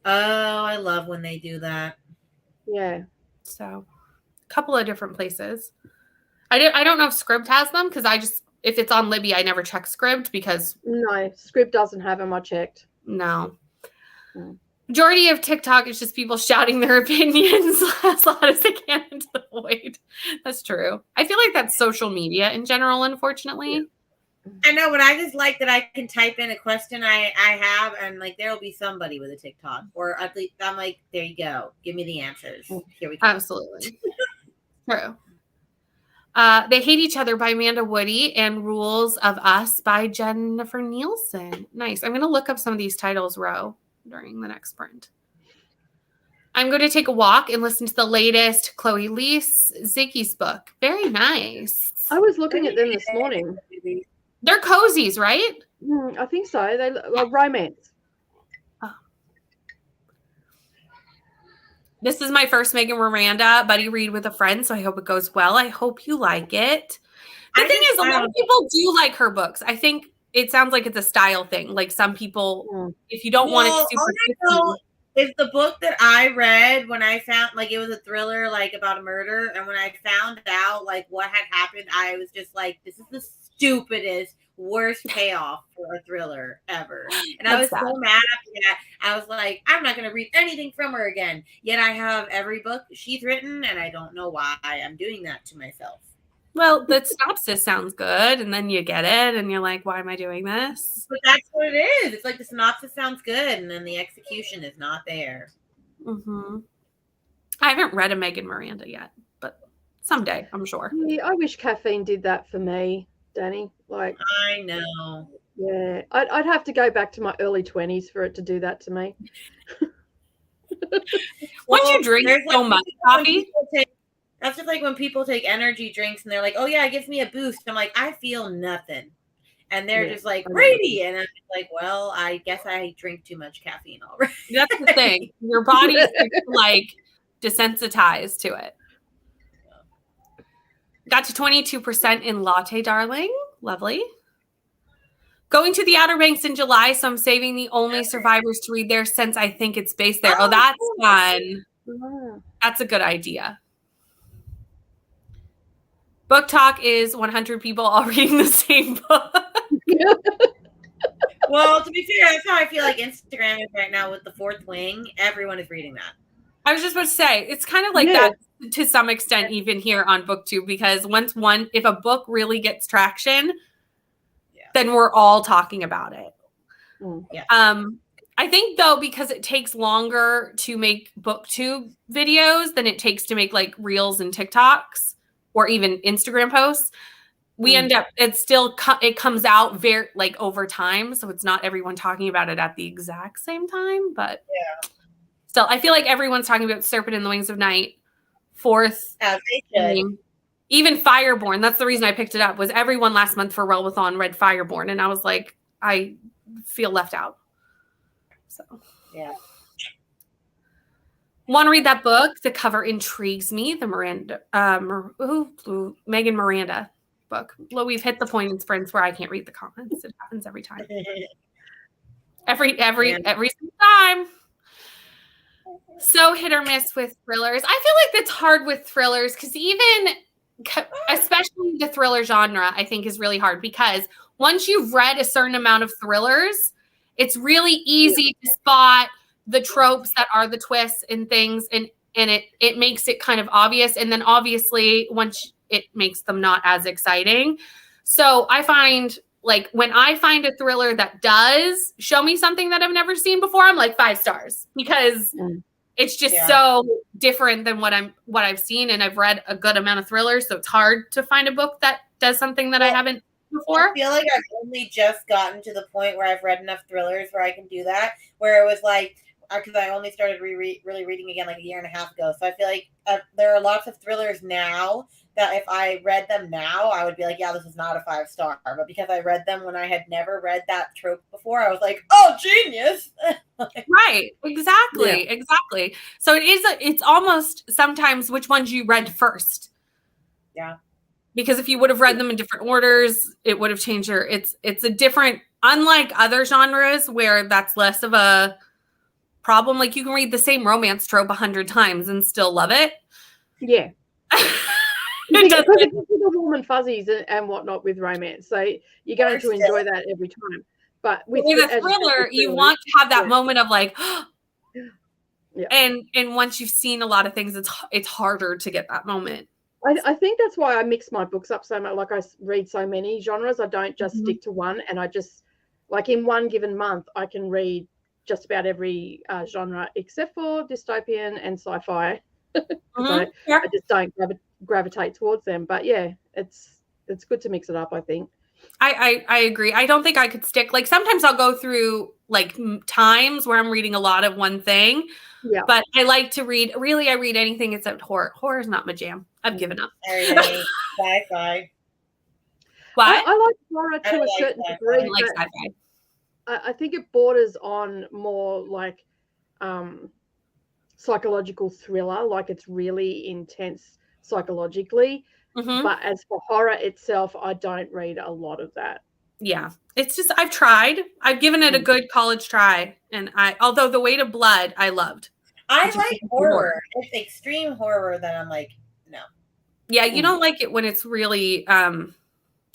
Oh, I love when they do that. Yeah. So, a couple of different places. I don't know if Scribd has them because if it's on Libby, I never check Scribd because no, Scribd doesn't have them. I checked. No. Majority of TikTok is just people shouting their opinions as loud as they can into the void. That's true. I feel like that's social media in general, unfortunately. I know, but I just like that I can type in a question I have, and like there will be somebody with a TikTok, or at least I'm like, there you go, give me the answers. Here we go. Absolutely. True. They Hate Each Other by Amanda Woody and Rules of Us by Jennifer Nielsen. Nice. I'm going to look up some of these titles, Ro, during the next sprint. I'm going to take a walk and listen to the latest Chloe Lease Ziggy's book. Very nice. I was looking at them this morning. They're cozies, right? I think so. They are romance. Oh. This is my first Megan Miranda buddy read with a friend, so I hope it goes well. I hope you like it. The thing is, a lot of people do like her books. I think it sounds like it's a style thing. Like some people, if you don't want it super is the book that I read when I found like it was a thriller like about a murder, and when I found out like what had happened, I was just like, this is the stupidest, worst payoff for a thriller ever. And I was so mad after that. I was like, I'm not going to read anything from her again. Yet I have every book she's written, and I don't know why I'm doing that to myself. Well, the synopsis sounds good, and then you get it, and you're like, why am I doing this? But that's what it is. It's like the synopsis sounds good, and then the execution is not there. Mm-hmm. I haven't read a Megan Miranda yet, but someday, I'm sure. Yeah, I wish caffeine did that for me, Danny. Like, I know. Yeah, I'd have to go back to my early 20s for it to do that to me. Once you drink so much coffee, that's just like when people take energy drinks and they're like, oh yeah, it gives me a boost. I'm like, I feel nothing. And they're just like, Brady. And I'm just like, well, I guess I drink too much caffeine already. That's the thing. Your body is like desensitized to it. Got to 22% in Latte Darling. Lovely. Going to the Outer Banks in July, so I'm saving the only survivors to read there since I think it's based there. Oh, that's fun. That's a good idea. Book Talk is 100 people all reading the same book. Well, to be fair, that's how I feel like Instagram is right now with the Fourth Wing. Everyone is reading that. I was just about to say, it's kind of like that to some extent, even here on BookTube, because if a book really gets traction, then we're all talking about it. Yeah. I think though, because it takes longer to make booktube videos than it takes to make like reels and TikToks or even Instagram posts, we end up, it comes out very like over time. So it's not everyone talking about it at the exact same time, but still, I feel like everyone's talking about Serpent in the Wings of Night, fourth. As they should. Even Fireborn. That's the reason I picked it up, was everyone last month for Relwathon read Fireborn. And I was like, I feel left out. So yeah. Want to read that book? The cover intrigues me. The Megan Miranda book. Well, we've hit the point in sprints where I can't read the comments. It happens every time. Every single time. So hit or miss with thrillers. I feel like it's hard with thrillers because especially the thriller genre, I think is really hard because once you've read a certain amount of thrillers, it's really easy to spot the tropes that are the twists and things, and it makes it kind of obvious. And then obviously once it makes them not as exciting. So I find like when I find a thriller that does show me something that I've never seen before, I'm like 5 stars because it's just so different than what I've seen, and I've read a good amount of thrillers, so it's hard to find a book that does something that I haven't before. I feel like I've only just gotten to the point where I've read enough thrillers where I can do that, where it was like, because I only started really reading again like a year and a half ago. So I feel like there are lots of thrillers now that if I read them now, I would be like, yeah, this is not a 5-star. But because I read them when I had never read that trope before, I was like, oh, genius. Right. Exactly. So it's almost sometimes which ones you read first. Yeah. Because if you would have read them in different orders, it would have changed it's a different, unlike other genres where that's less of a problem. Like you can read the same romance trope 100 times and still love it. Yeah. It's the warm and fuzzies and whatnot with romance. So you're going to enjoy that every time. But with a thriller, you want to have that moment of like, and once you've seen a lot of things, it's harder to get that moment. I think that's why I mix my books up so much. Like I read so many genres. I don't just stick to one. And I just, like in one given month, I can read just about every genre except for dystopian and sci-fi. I just don't gravitate towards them. But yeah, it's good to mix it up, I think. I agree. I don't think I could stick. Like sometimes I'll go through like times where I'm reading a lot of one thing. Yeah. But I like to read. Really, I read anything except horror. Horror is not my jam. I've given up. Sci-fi. What? I like horror to a certain degree. I like sci-fi. I think it borders on more like psychological thriller, like it's really intense psychologically. But as for horror itself, I don't read a lot of that. Yeah. It's just, I've tried. I've given it a good college try. And although The Weight of Blood, I loved. I like horror. If it's extreme horror, then I'm like, no. Yeah, you don't like it when it's really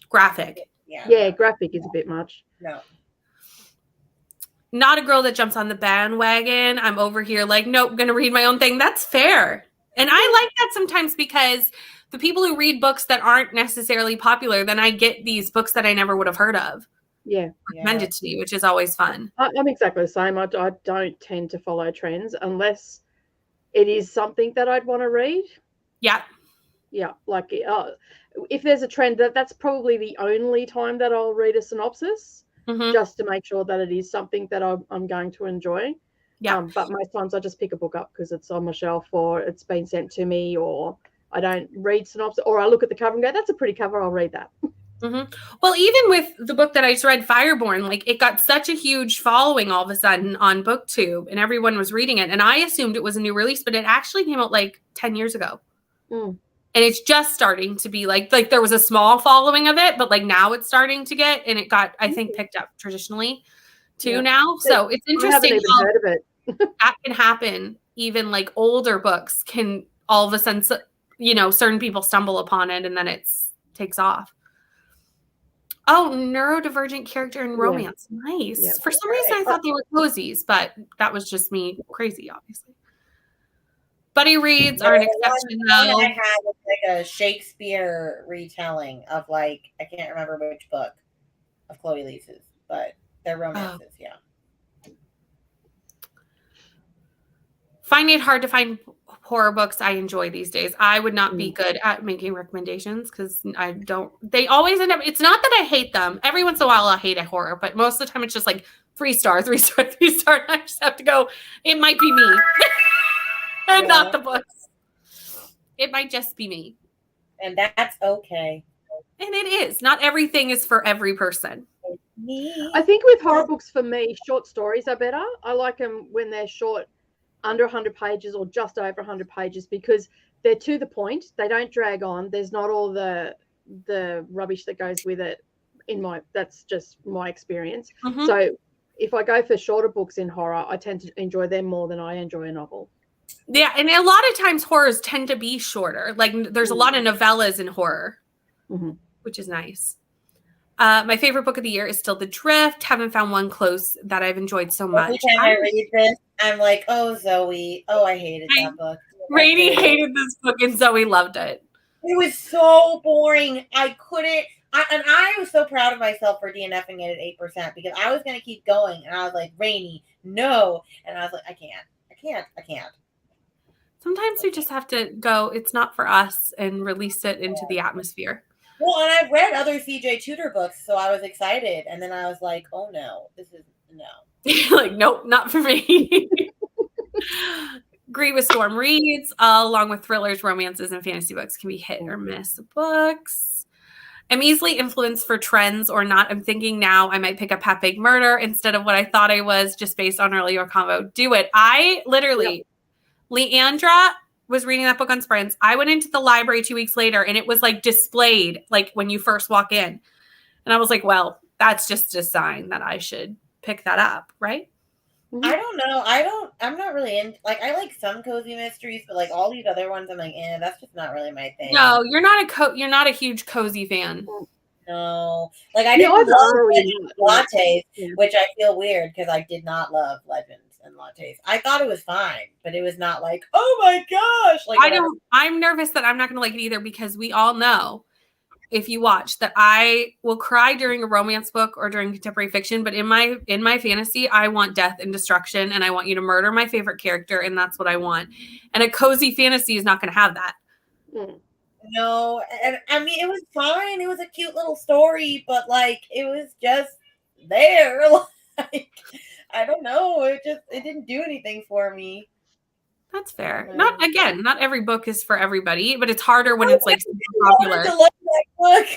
graphic. Yeah, graphic is a bit much. No. Not a girl that jumps on the bandwagon. I'm over here like, nope, going to read my own thing. That's fair. And I like that sometimes because the people who read books that aren't necessarily popular, then I get these books that I never would have heard of. Yeah. Recommended to me, which is always fun. I'm exactly the same. I don't tend to follow trends unless it is something that I'd want to read. Yeah. Yeah. Like if there's a trend, that's probably the only time that I'll read a synopsis just to make sure that it is something that I'm going to enjoy. Yeah. But most times I just pick a book up because it's on my shelf or it's been sent to me, or I don't read synopsis, or I look at the cover and go, that's a pretty cover, I'll read that. Well, even with the book that I just read, Fireborn, like it got such a huge following all of a sudden on BookTube and everyone was reading it. And I assumed it was a new release, but it actually came out like 10 years ago. And it's just starting to be like there was a small following of it, but like now it's starting to get, and it got, I think, picked up traditionally too now. So it's interesting how heard of it. that can happen. Even like older books can all of a sudden, certain people stumble upon it and then it takes off. Oh, neurodivergent character in romance. Nice. Yeah. For some reason, I thought they were cozies, but that was just me crazy, obviously. Buddy reads are an exception, though. I had like a Shakespeare retelling of like, I can't remember which book. of Chloe Lisa's, but they're Oh. romances, yeah. Find it hard to find horror books I enjoy these days. I would not be good at making recommendations because I don't. They always end up. It's not that I hate them. Every once in a while, I'll hate a horror, but most of the time, it's just like 3-star, 3-star, 3-star. And I just have to go. It might be me, and not the books. It might just be me, and that's okay. And it is. Not everything is for every person. I think with horror books, for me, short stories are better. I like them when they're short, under 100 pages or just over 100 pages, because they're to the point. They don't drag on. There's not all the rubbish that goes with it. That's just my experience. Mhm. So if I go for shorter books in horror, I tend to enjoy them more than I enjoy a novel. Yeah, and a lot of times horrors tend to be shorter. Like there's a lot of novellas in horror, which is nice. My favorite book of the year is still The Drift. Haven't found one close that I've enjoyed so much. Every time I read this, I'm like, oh, Zoe. Oh, I hated that book. Rainey hated this book and Zoe loved it. It was so boring. I couldn't. And I was so proud of myself for DNFing it at 8% because I was going to keep going. And I was like, Rainey, no. And I was like, I can't. Sometimes we just have to go, it's not for us, and release it into the atmosphere. Well, and I've read other CJ Tudor books, so I was excited. And then I was like, oh, no, this is no. Like, nope, not for me. Agree with Storm Reads, along with thrillers, romances, and fantasy books can be hit or miss books. I'm easily influenced for trends or not. I'm thinking now I might pick up Half Baked Murder instead of what I thought I was just based on earlier convo. Do it. I literally, Leandra was reading that book on Sprints. I went into the library 2 weeks later and it was like displayed like when you first walk in. And I was like, well, that's just a sign that I should pick that up, right? I don't know. I'm not really in. Like, I like some cozy mysteries, but like all these other ones, I'm like, that's just not really my thing. No, you're not a huge cozy fan. No, like I didn't love Lattes, which I feel weird because I did not love Legends and Lattes. I thought it was fine, but it was not like, oh my gosh! Like I'm nervous that I'm not going to like it either because we all know. If you watch that, I will cry during a romance book or during contemporary fiction, but in my fantasy, I want death and destruction, and I want you to murder my favorite character, and that's what I want. And a cozy fantasy is not going to have that. No, and I mean it was fine. It was a cute little story, but like it was just there. Like I don't know. It didn't do anything for me. That's fair. Not every book is for everybody, but it's harder when it's like super popular. I love that book.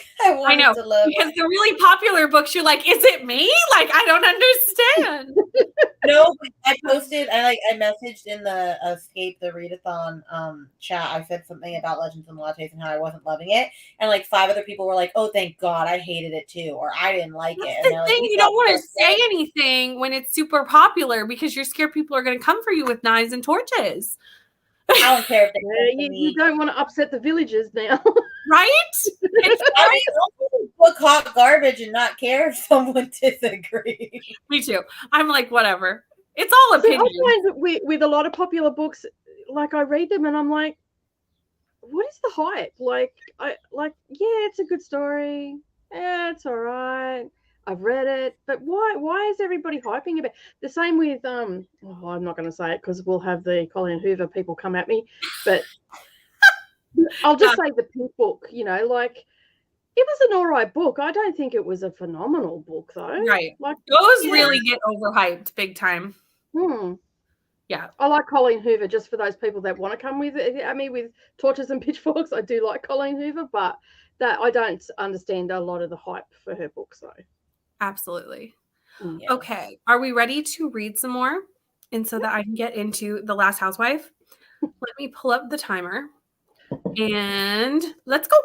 I know because the really popular books, you're like, is it me? Like I don't understand. No, I messaged in the Escape the Readathon chat. I said something about Legends and Lattes and how I wasn't loving it, and like 5 other people were like, "Oh, thank God, I hated it too," or "I didn't like it." And the thing, you don't want to say anything when it's super popular because you're scared people are going to come for you with knives and torches. I don't care if you don't want to upset the villagers now, right? I mean, book hot garbage and not care if someone disagrees. Me too. I'm like, whatever. It's all opinion. I find with a lot of popular books, like I read them and I'm like, what is the hype? It's a good story. Yeah, it's all right. I've read it, but why is everybody hyping about it? The same with I'm not going to say it because we'll have the Colleen Hoover people come at me, but I'll just say the Pink Book, it was an all right book. I don't think it was a phenomenal book though. Right. Those really get overhyped big time. Yeah. I like Colleen Hoover just for those people that want to come with torches and pitchforks. I do like Colleen Hoover, but that I don't understand a lot of the hype for her books though. Absolutely. Yeah. Okay. Are we ready to read some more? And so that I can get into The Last Housewife. Let me pull up the timer and let's go.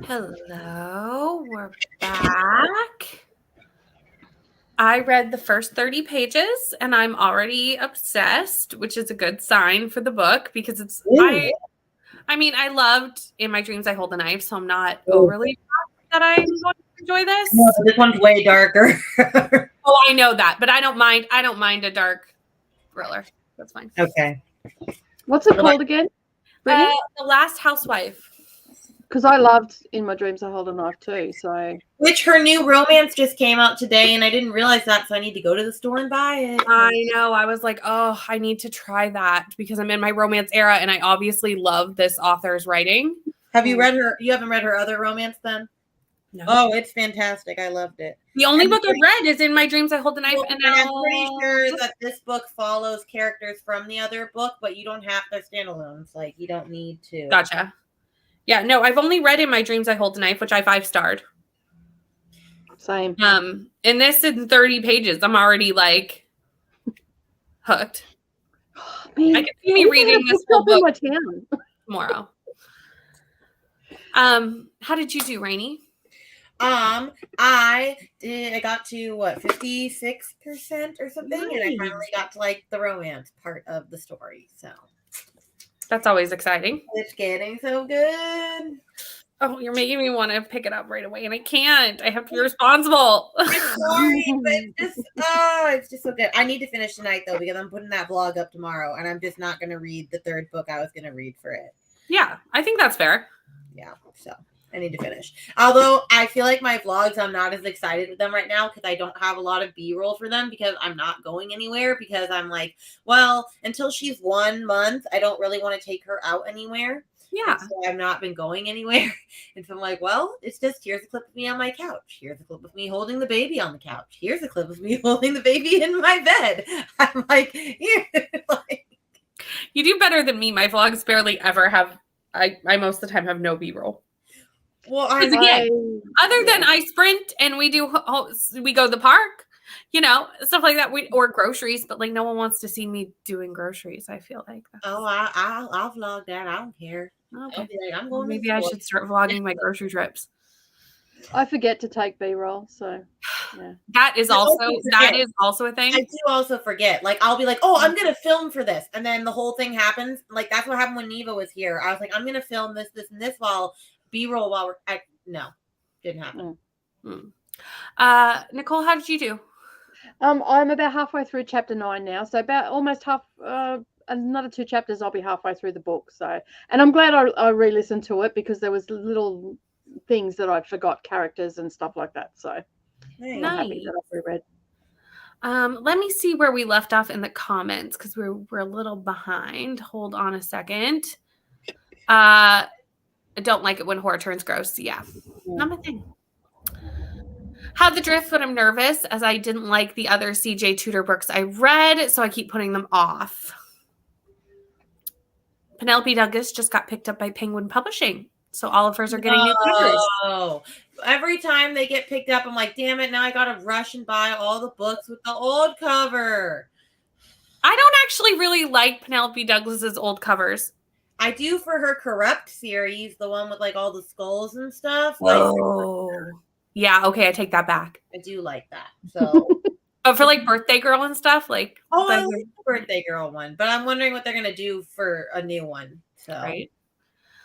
Hello, we're back. I read the first 30 pages and I'm already obsessed, which is a good sign for the book because it's I mean, I loved In My Dreams I Hold a Knife, so I'm not overly shocked that I'm going to enjoy this. No, this one's way darker. Oh, I know that, but I don't mind a dark thriller. That's fine. Okay. What's it called again? Brittany? The Last Housewife. Because I loved In My Dreams I Hold a Knife too. So Which her new romance just came out today, and I didn't realize that, so I need to go to the store and buy it. I know. I was like, oh, I need to try that because I'm in my romance era, and I obviously love this author's writing. Have you read her? You haven't read her other romance then? No. Oh, it's fantastic. I loved it. The only book I've read is In My Dreams I Hold the Knife, Well, and and I'm pretty sure that this book follows characters from the other book, but you don't have to standalones. Like, you don't need to. Gotcha. Yeah, no, I've only read In My Dreams I Hold the Knife, which I 5-starred. same. And this in 30 pages, I'm already like hooked. Man, I can see me reading this whole in book my town. tomorrow. How did you do, Rainey? I got to what, 56% or something, and I finally got to like the romance part of the story. So That's always exciting. it's getting so good. Oh, you're making me want to pick it up right away, and I can't. I have to be responsible. I'm sorry, but it's just so good. I need to finish tonight though, because I'm putting that vlog up tomorrow, and I'm just not gonna read the third book I was gonna read for it. Yeah, I think that's fair. Yeah, so I need to finish. Although I feel like my vlogs, I'm not as excited with them right now because I don't have a lot of B-roll for them because I'm not going anywhere because I'm like, well, until she's 1 month, I don't really want to take her out anywhere. Yeah. And so I've not been going anywhere. And so I'm like, well, it's just, here's a clip of me on my couch. Here's a clip of me holding the baby on the couch. Here's a clip of me holding the baby in my bed. I'm like, here. You do better than me. My vlogs barely ever have, I most of the time have no B-roll. Well, Because again, other than I sprint and we go to the park, you know, stuff like that, or groceries, but like no one wants to see me doing groceries. I feel like. I'll vlog that. I don't care. Okay. I'll be like, I'm going. Maybe I should start vlogging my grocery trips. I forget to take B-roll, so yeah. That is also a thing. I do also forget. Like I'll be like, oh, I'm gonna film for this, and then the whole thing happens. Like that's what happened when Neva was here. I was like, I'm gonna film this, and this while B-roll while we're no, didn't happen. Nicole, how did you do? I'm about halfway through chapter 9 now, so about almost half. Another 2 chapters, I'll be halfway through the book. So, and I'm glad I re-listened to it because there was little things that I forgot, characters and stuff like that. So, Nice. I'm happy that I've reread. Let me see where we left off in the comments because we're a little behind. Hold on a second. I don't like it when horror turns gross. Yeah, not my thing. Had the drift, but I'm nervous as I didn't like the other CJ Tudor books I read, so I keep putting them off. Penelope Douglas just got picked up by Penguin Publishing, so all of hers are getting new covers. Oh, every time they get picked up, I'm like, damn it! Now I gotta rush and buy all the books with the old cover. I don't actually really like Penelope Douglas's old covers. I do for her Corrupt series, the one with like all the skulls and stuff. Oh, yeah. Okay, I take that back. I do like that. So, but for like Birthday Girl and stuff, like I like the Birthday Girl one, but I'm wondering what they're gonna do for a new one. So, right.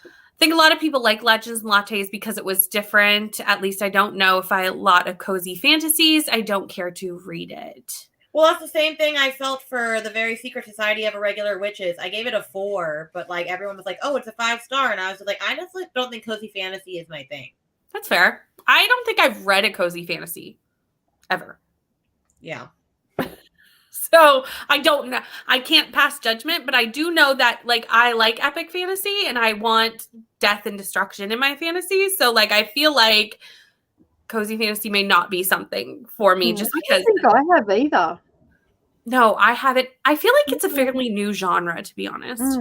I think a lot of people like Legends and Lattes because it was different. At least I don't know if I a lot of cozy fantasies. I don't care to read it. Well, that's the same thing I felt for the Very Secret Society of Irregular Witches. I gave it a 4, but like everyone was like, "Oh, it's a 5-star," and I was just like, "I just don't think cozy fantasy is my thing." That's fair. I don't think I've read a cozy fantasy ever. Yeah. So I don't know. I can't pass judgment, but I do know that like I like epic fantasy and I want death and destruction in my fantasy. So like I feel like cozy fantasy may not be something for me just because. I don't think I have either. No, I haven't. I feel like it's a fairly new genre, to be honest.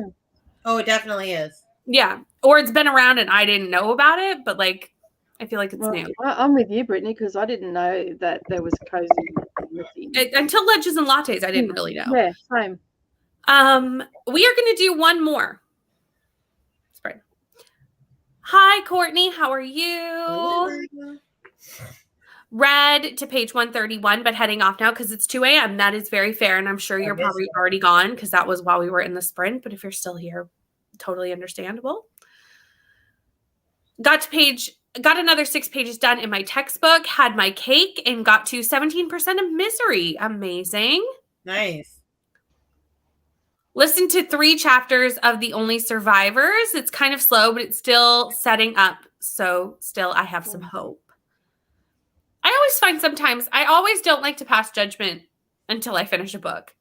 Oh, it definitely is. Yeah. Or it's been around and I didn't know about it, but like I feel like it's new. I'm with you, Brittany, because I didn't know that there was cozy fantasy. Until Legends and Lattes, I didn't really know. Yeah, same. We are going to do one more. Sorry. Hi, Courtney. How are you? Read to page 131, but heading off now because it's 2 a.m. That is very fair. And I'm sure you're probably already gone because that was while we were in the sprint. But if you're still here, totally understandable. Got another 6 pages done in my textbook, had my cake, and got to 17% of Misery. Amazing. Nice. Listened to 3 chapters of The Only Survivors. It's kind of slow, but it's still setting up. So still I have some hope. I always find sometimes I always don't like to pass judgment until I finish a book.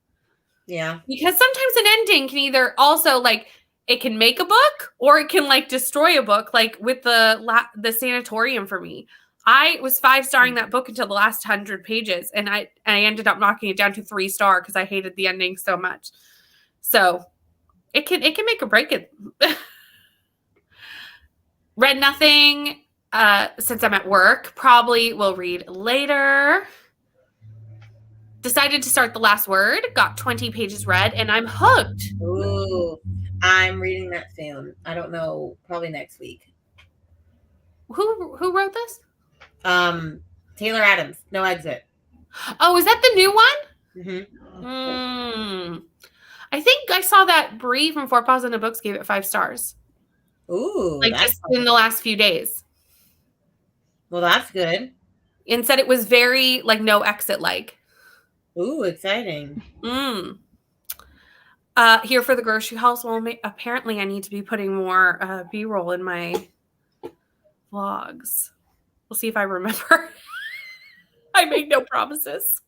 Yeah. Because sometimes an ending can either also like it can make a book or it can like destroy a book, like with the sanatorium for me. I was 5-starring that book until the last 100 pages, and I ended up knocking it down to 3-star because I hated the ending so much. So it can make or break it. Read nothing since I'm at work. Probably will read later. Decided to start The Last Word. Got 20 pages read, and I'm hooked. Ooh, I'm reading that soon. I don't know, probably next week. Who wrote this? Taylor Adams, No Exit. Oh, is that the new one? Mm-hmm. I think I saw that Bree from Four Paws in the Books gave it 5 stars. Ooh, like just in the last few days. Well, that's good. And said it was very like No Exit like. Ooh, exciting. Here for the grocery haul. So apparently I need to be putting more B-roll in my vlogs. We'll see if I remember. I make no promises.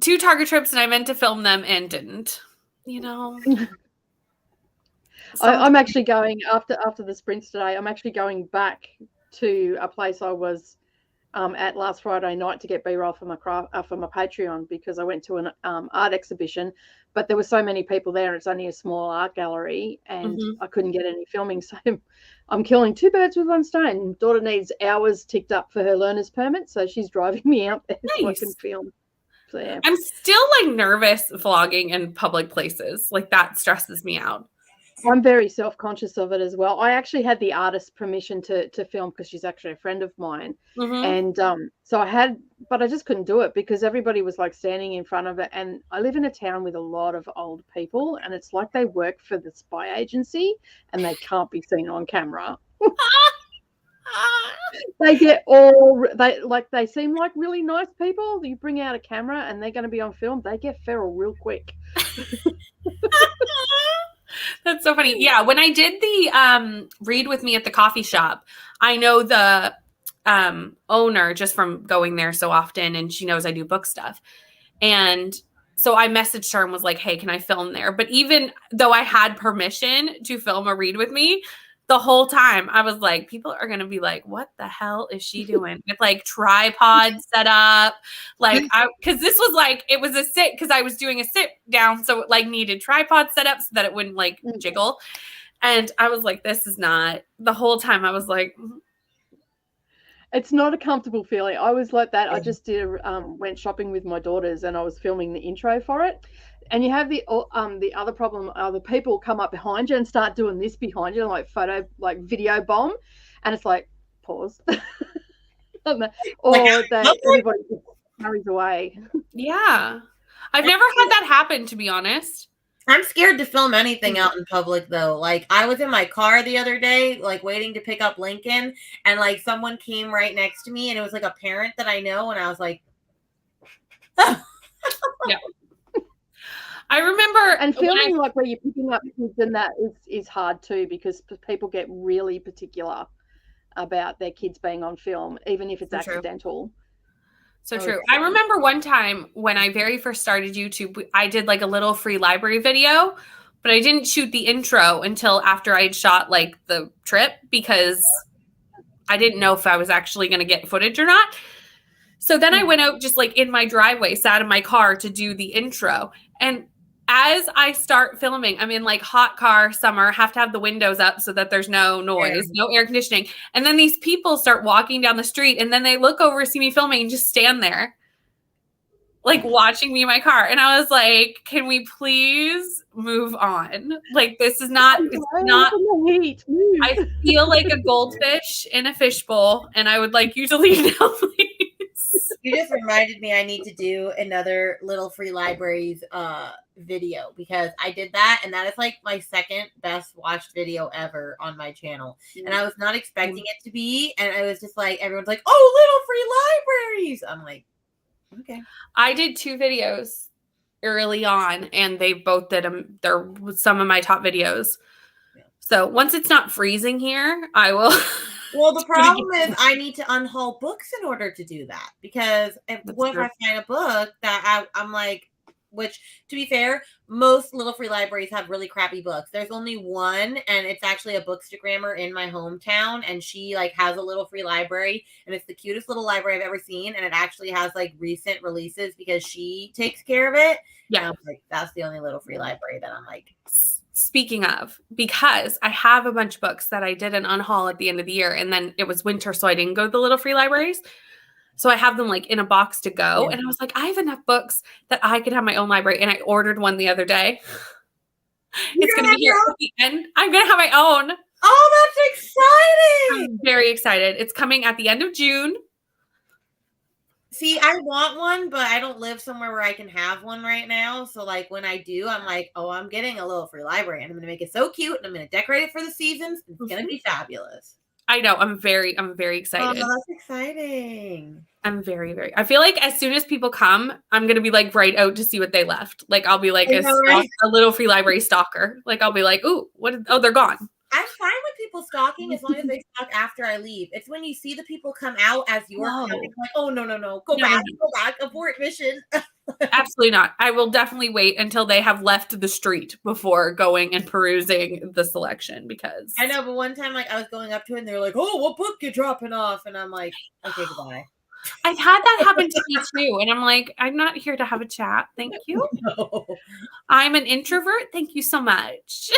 2 Target trips and I meant to film them and didn't. You know. I'm actually going after the sprints today. I'm actually going back to a place I was at last Friday night to get B-roll for my Patreon, because I went to an art exhibition, but there were so many people there and it's only a small art gallery, and I couldn't get any filming. So I'm killing 2 birds with 1 stone. Daughter needs hours ticked up for her learner's permit, so she's driving me out there so I can film. So, yeah. I'm still like nervous vlogging in public places. Like that stresses me out. I'm very self-conscious of it as well. I actually had the artist's permission to film because she's actually a friend of mine. And so but I just couldn't do it because everybody was like standing in front of it. And I live in a town with a lot of old people, and it's like they work for the spy agency and they can't be seen on camera. They seem like really nice people. You bring out a camera and they're going to be on film, they get feral real quick. That's so funny. Yeah, when I did the read with me at the coffee shop, I know the owner just from going there so often, and she knows I do book stuff. And so I messaged her and was like, hey, can I film there? But even though I had permission to film a read with me, the whole time I was like, people are going to be like, what the hell is she doing? With like tripod set up. Like, cause this was like, it was a sit, cause I was doing a sit down. So it like needed tripod set up so that it wouldn't like jiggle. And I was like, this is not, the whole time I was like, it's not a comfortable feeling. I was like that. I just went shopping with my daughters and I was filming the intro for it. And you have the other problem, the people come up behind you and start doing this behind you, like video bomb, and it's like pause, or everybody just hurries away. Yeah, I've never had that happen, to be honest. I'm scared to film anything out in public though. Like I was in my car the other day, like waiting to pick up Lincoln, and like someone came right next to me, and it was like a parent that I know, and I was like, oh. Yeah. I remember, and filming like where you're picking up kids and that is hard too, because people get really particular about their kids being on film, even if it's accidental. So true. I remember one time when I very first started YouTube, I did like a little free library video, but I didn't shoot the intro until after I had shot like the trip, because I didn't know if I was actually going to get footage or not. So then I went out just like in my driveway, sat in my car to do the intro. And as I start filming, I'm in like hot car summer, have to have the windows up so that there's no noise, no air conditioning. And then these people start walking down the street, and then they look over, see me filming, and just stand there. like watching me in my car. And I was like, can we please move on? Like, this is not, it's not, I feel like a goldfish in a fishbowl, and I would like you to leave now, please. You just reminded me I need to do another Little Free Libraries video, because I did that, and that is like my second best watched video ever on my channel. And I was not expecting it to be, and I was just like, everyone's like, oh, Little Free Libraries. I'm like, okay. I did 2 videos early on, and they both did them. They're some of my top videos. Yeah. So once it's not freezing here, I will. Well, the problem is I need to unhaul books in order to do that, because if I find a book that I'm like, which, to be fair, most Little Free Libraries have really crappy books. There's only one, and it's actually a bookstagrammer in my hometown, and she like has a Little Free Library, and it's the cutest little library I've ever seen, and it actually has like recent releases because she takes care of it. Yeah, like, that's the only Little Free Library that I'm like. Speaking of, because I have a bunch of books that I did an unhaul at the end of the year, and then it was winter, so I didn't go to the Little Free Libraries. So I have them like in a box to go. Yeah. And I was like, I have enough books that I could have my own library. And I ordered one the other day. It's going to be here at the end. I'm going to have my own. Oh, that's exciting. I'm very excited. It's coming at the end of June. See, I want one, but I don't live somewhere where I can have one right now. So like when I do, I'm like, oh, I'm getting a Little Free Library, and I'm going to make it so cute, and I'm going to decorate it for the seasons. It's going to be fabulous. I know. I'm very excited. Oh, that's exciting. I'm very. I feel like as soon as people come, I'm going to be like right out to see what they left. Like I'll be like a Little Free Library stalker. Like I'll be like, ooh, they're gone. I'm fine with people stalking as long as they stalk after I leave. It's when you see the people come out as you're coming, like, oh, no, go back, abort mission. Absolutely not. I will definitely wait until they have left the street before going and perusing the selection, because I know, but one time, like, I was going up to it and they're like, oh, what book you dropping off? And I'm like, okay, goodbye. I've had that happen to me too. And I'm like, I'm not here to have a chat. Thank you. No. I'm an introvert. Thank you so much.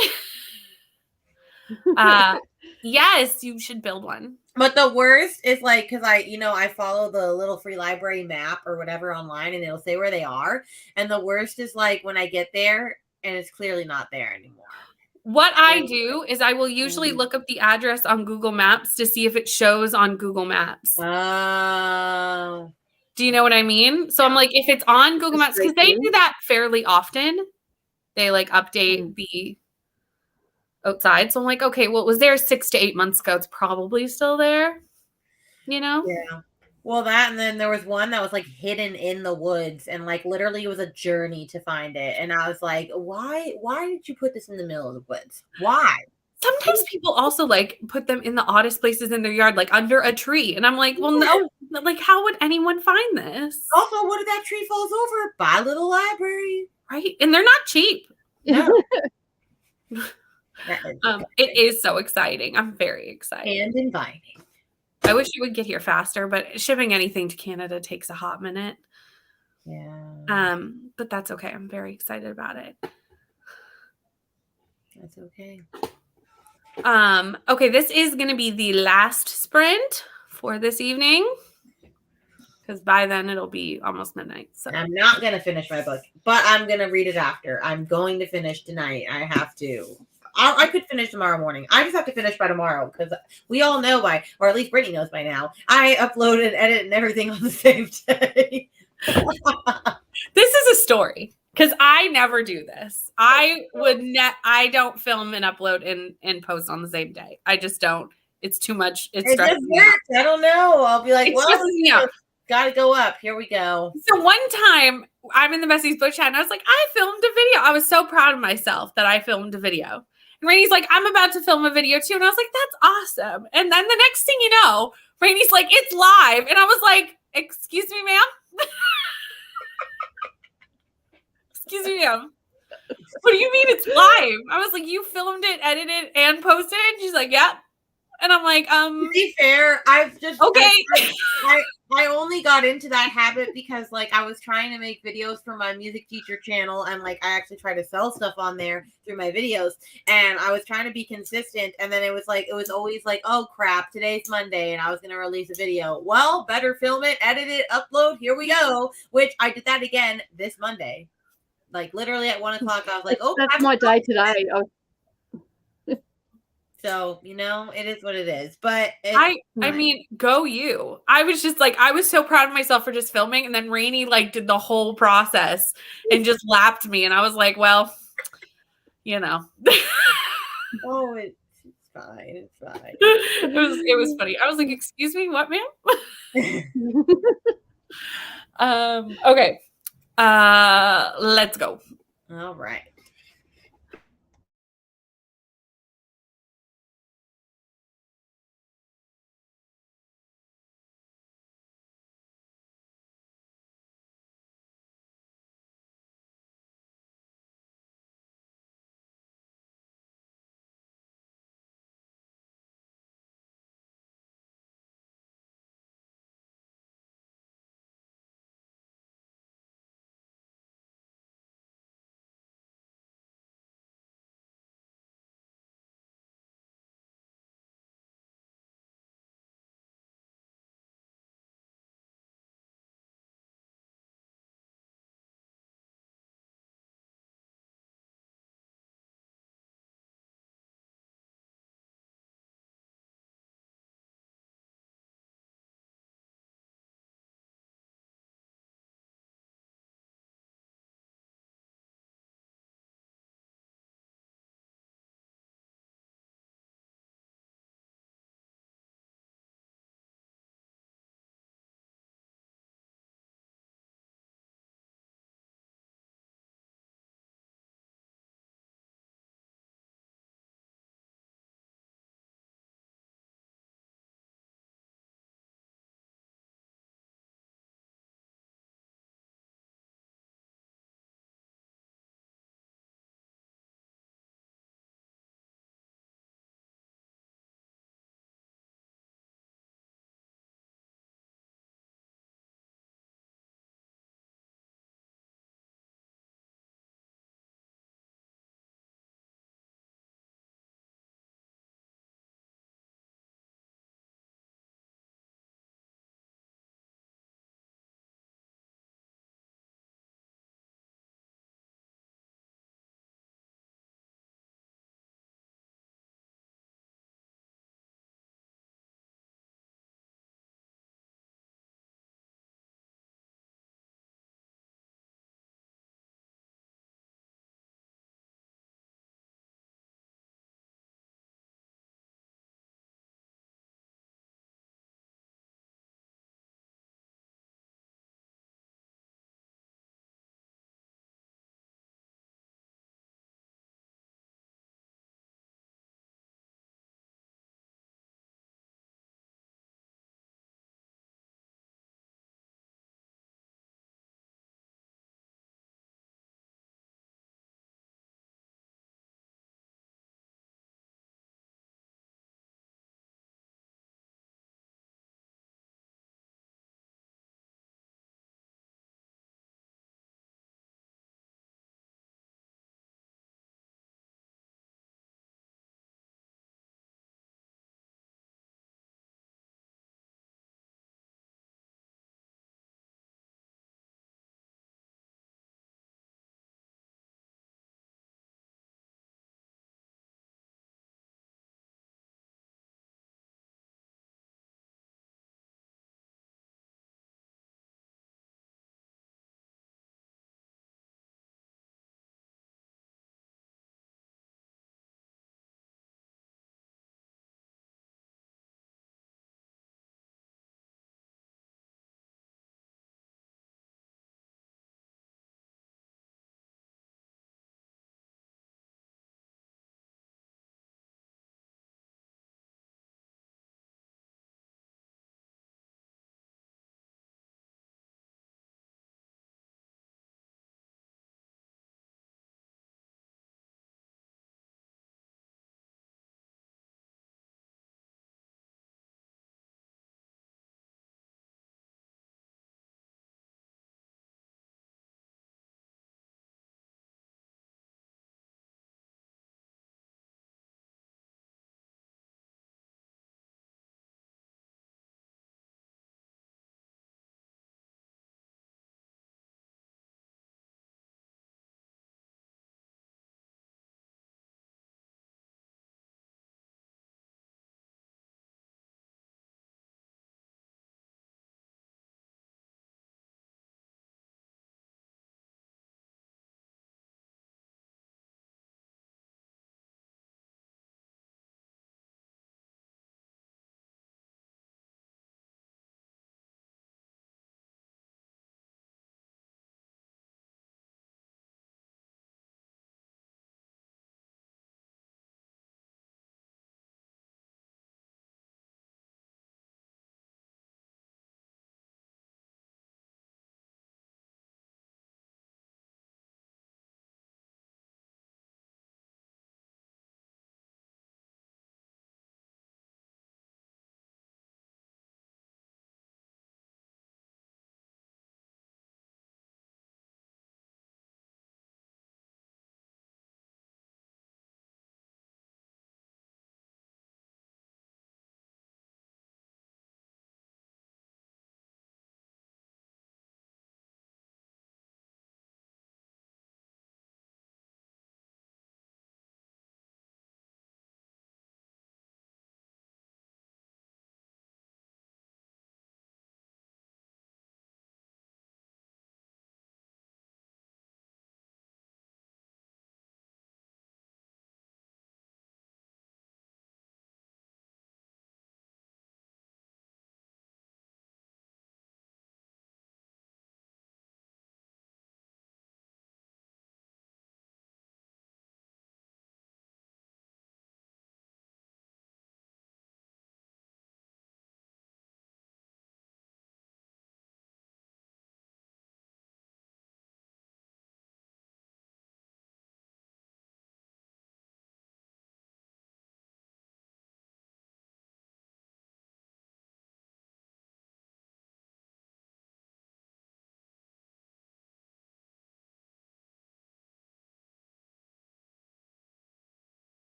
Yes, you should build one. But the worst is like, because I follow the Little Free Library map or whatever online, and it'll say where they are. And the worst is like when I get there and it's clearly not there anymore. What I do is I will usually look up the address on Google Maps to see if it shows on Google Maps. Oh. Do you know what I mean? So I'm like, if it's on Google Maps, because they do that fairly often. They like update the outside. So I'm like, okay, well, it was there 6 to 8 months ago. It's probably still there, Yeah. Well, that, and then there was one that was like hidden in the woods, and like literally it was a journey to find it. And I was like, why did you put this in the middle of the woods? Why? Sometimes people also like put them in the oddest places in their yard, like under a tree. And I'm like, well, no, like how would anyone find this? Also, what if that tree falls over? Buy a little library. Right. And they're not cheap. No. It is so exciting. I'm very excited. And inviting. I wish you would get here faster, but shipping anything to Canada takes a hot minute. Yeah. But that's okay. I'm very excited about it. That's okay. Okay, this is going to be the last sprint for this evening, because by then it'll be almost midnight. So I'm not going to finish my book, but I'm going to read it after. I'm going to finish tonight. I have to. I could finish tomorrow morning. I just have to finish by tomorrow, because we all know or at least Brittany knows by now, I upload and edit and everything on the same day. This is a story, because I never do this. I don't film and upload and post on the same day. I just don't. It's too much. It stresses me out. I don't know. I'll be like, well, gotta go up. Here we go. So one time I'm in the Messi's book chat, and I was like, I filmed a video. I was so proud of myself that I filmed a video. And Rainey's like, I'm about to film a video too. And I was like, that's awesome. And then the next thing you know, Rainey's like, it's live. And I was like, excuse me, ma'am? Excuse me, ma'am. What do you mean it's live? I was like, you filmed it, edited, and posted it? And she's like, yep. And I'm like, To be fair, I've just okay. I only got into that habit because like I was trying to make videos for my music teacher channel, and like I actually try to sell stuff on there through my videos, and I was trying to be consistent, and then it was always like, oh crap, today's Monday and I was gonna release a video. Well, better film it, edit it, upload, here we go. Which I did that again this Monday. Like literally at 1:00, I was like, oh, That's my day today. so it is what it is. But I mean, go you. I was just like, I was so proud of myself for just filming, and then Rainey like did the whole process and just lapped me, and I was like, well, oh, it's fine. It's fine. it was funny. I was like, excuse me, what, ma'am? Okay. Let's go. All right.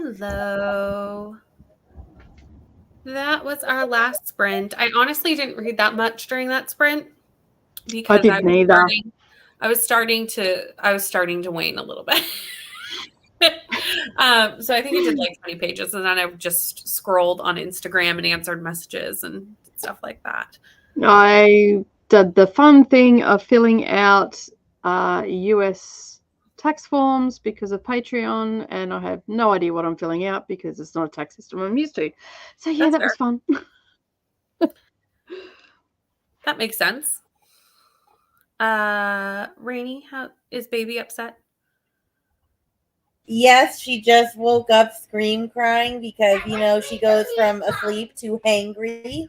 Hello. That was our last sprint. I honestly didn't read that much during that sprint because I didn't either. I was starting to wane a little bit. So I think I did like 20 pages, and then I just scrolled on Instagram and answered messages and stuff like that. I did the fun thing of filling out US tax forms because of Patreon, and I have no idea what I'm filling out because it's not a tax system I'm used to. So yeah, That's that was fun. That makes sense. Rainy, how is baby upset? Yes, she just woke up scream crying because she goes from asleep to hangry.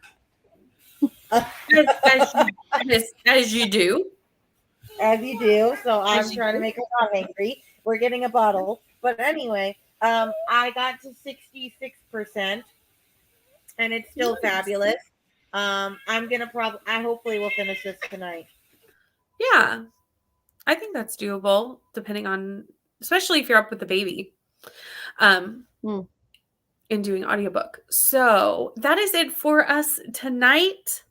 As you do. As you do. So I'm trying to make her not hangry. We're getting a bottle. But anyway, I got to 66%, and it's still fabulous. I hopefully will finish this tonight. Yeah. I think that's doable, depending on, especially if you're up with the baby, in doing audiobook. So that is it for us tonight.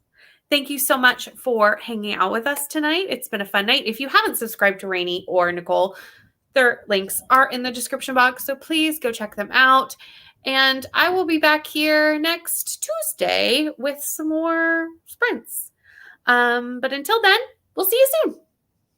Thank you so much for hanging out with us tonight. It's been a fun night. If you haven't subscribed to Rainy or Nicole, their links are in the description box, so please go check them out. And I will be back here next Tuesday with some more sprints. But until then, we'll see you soon.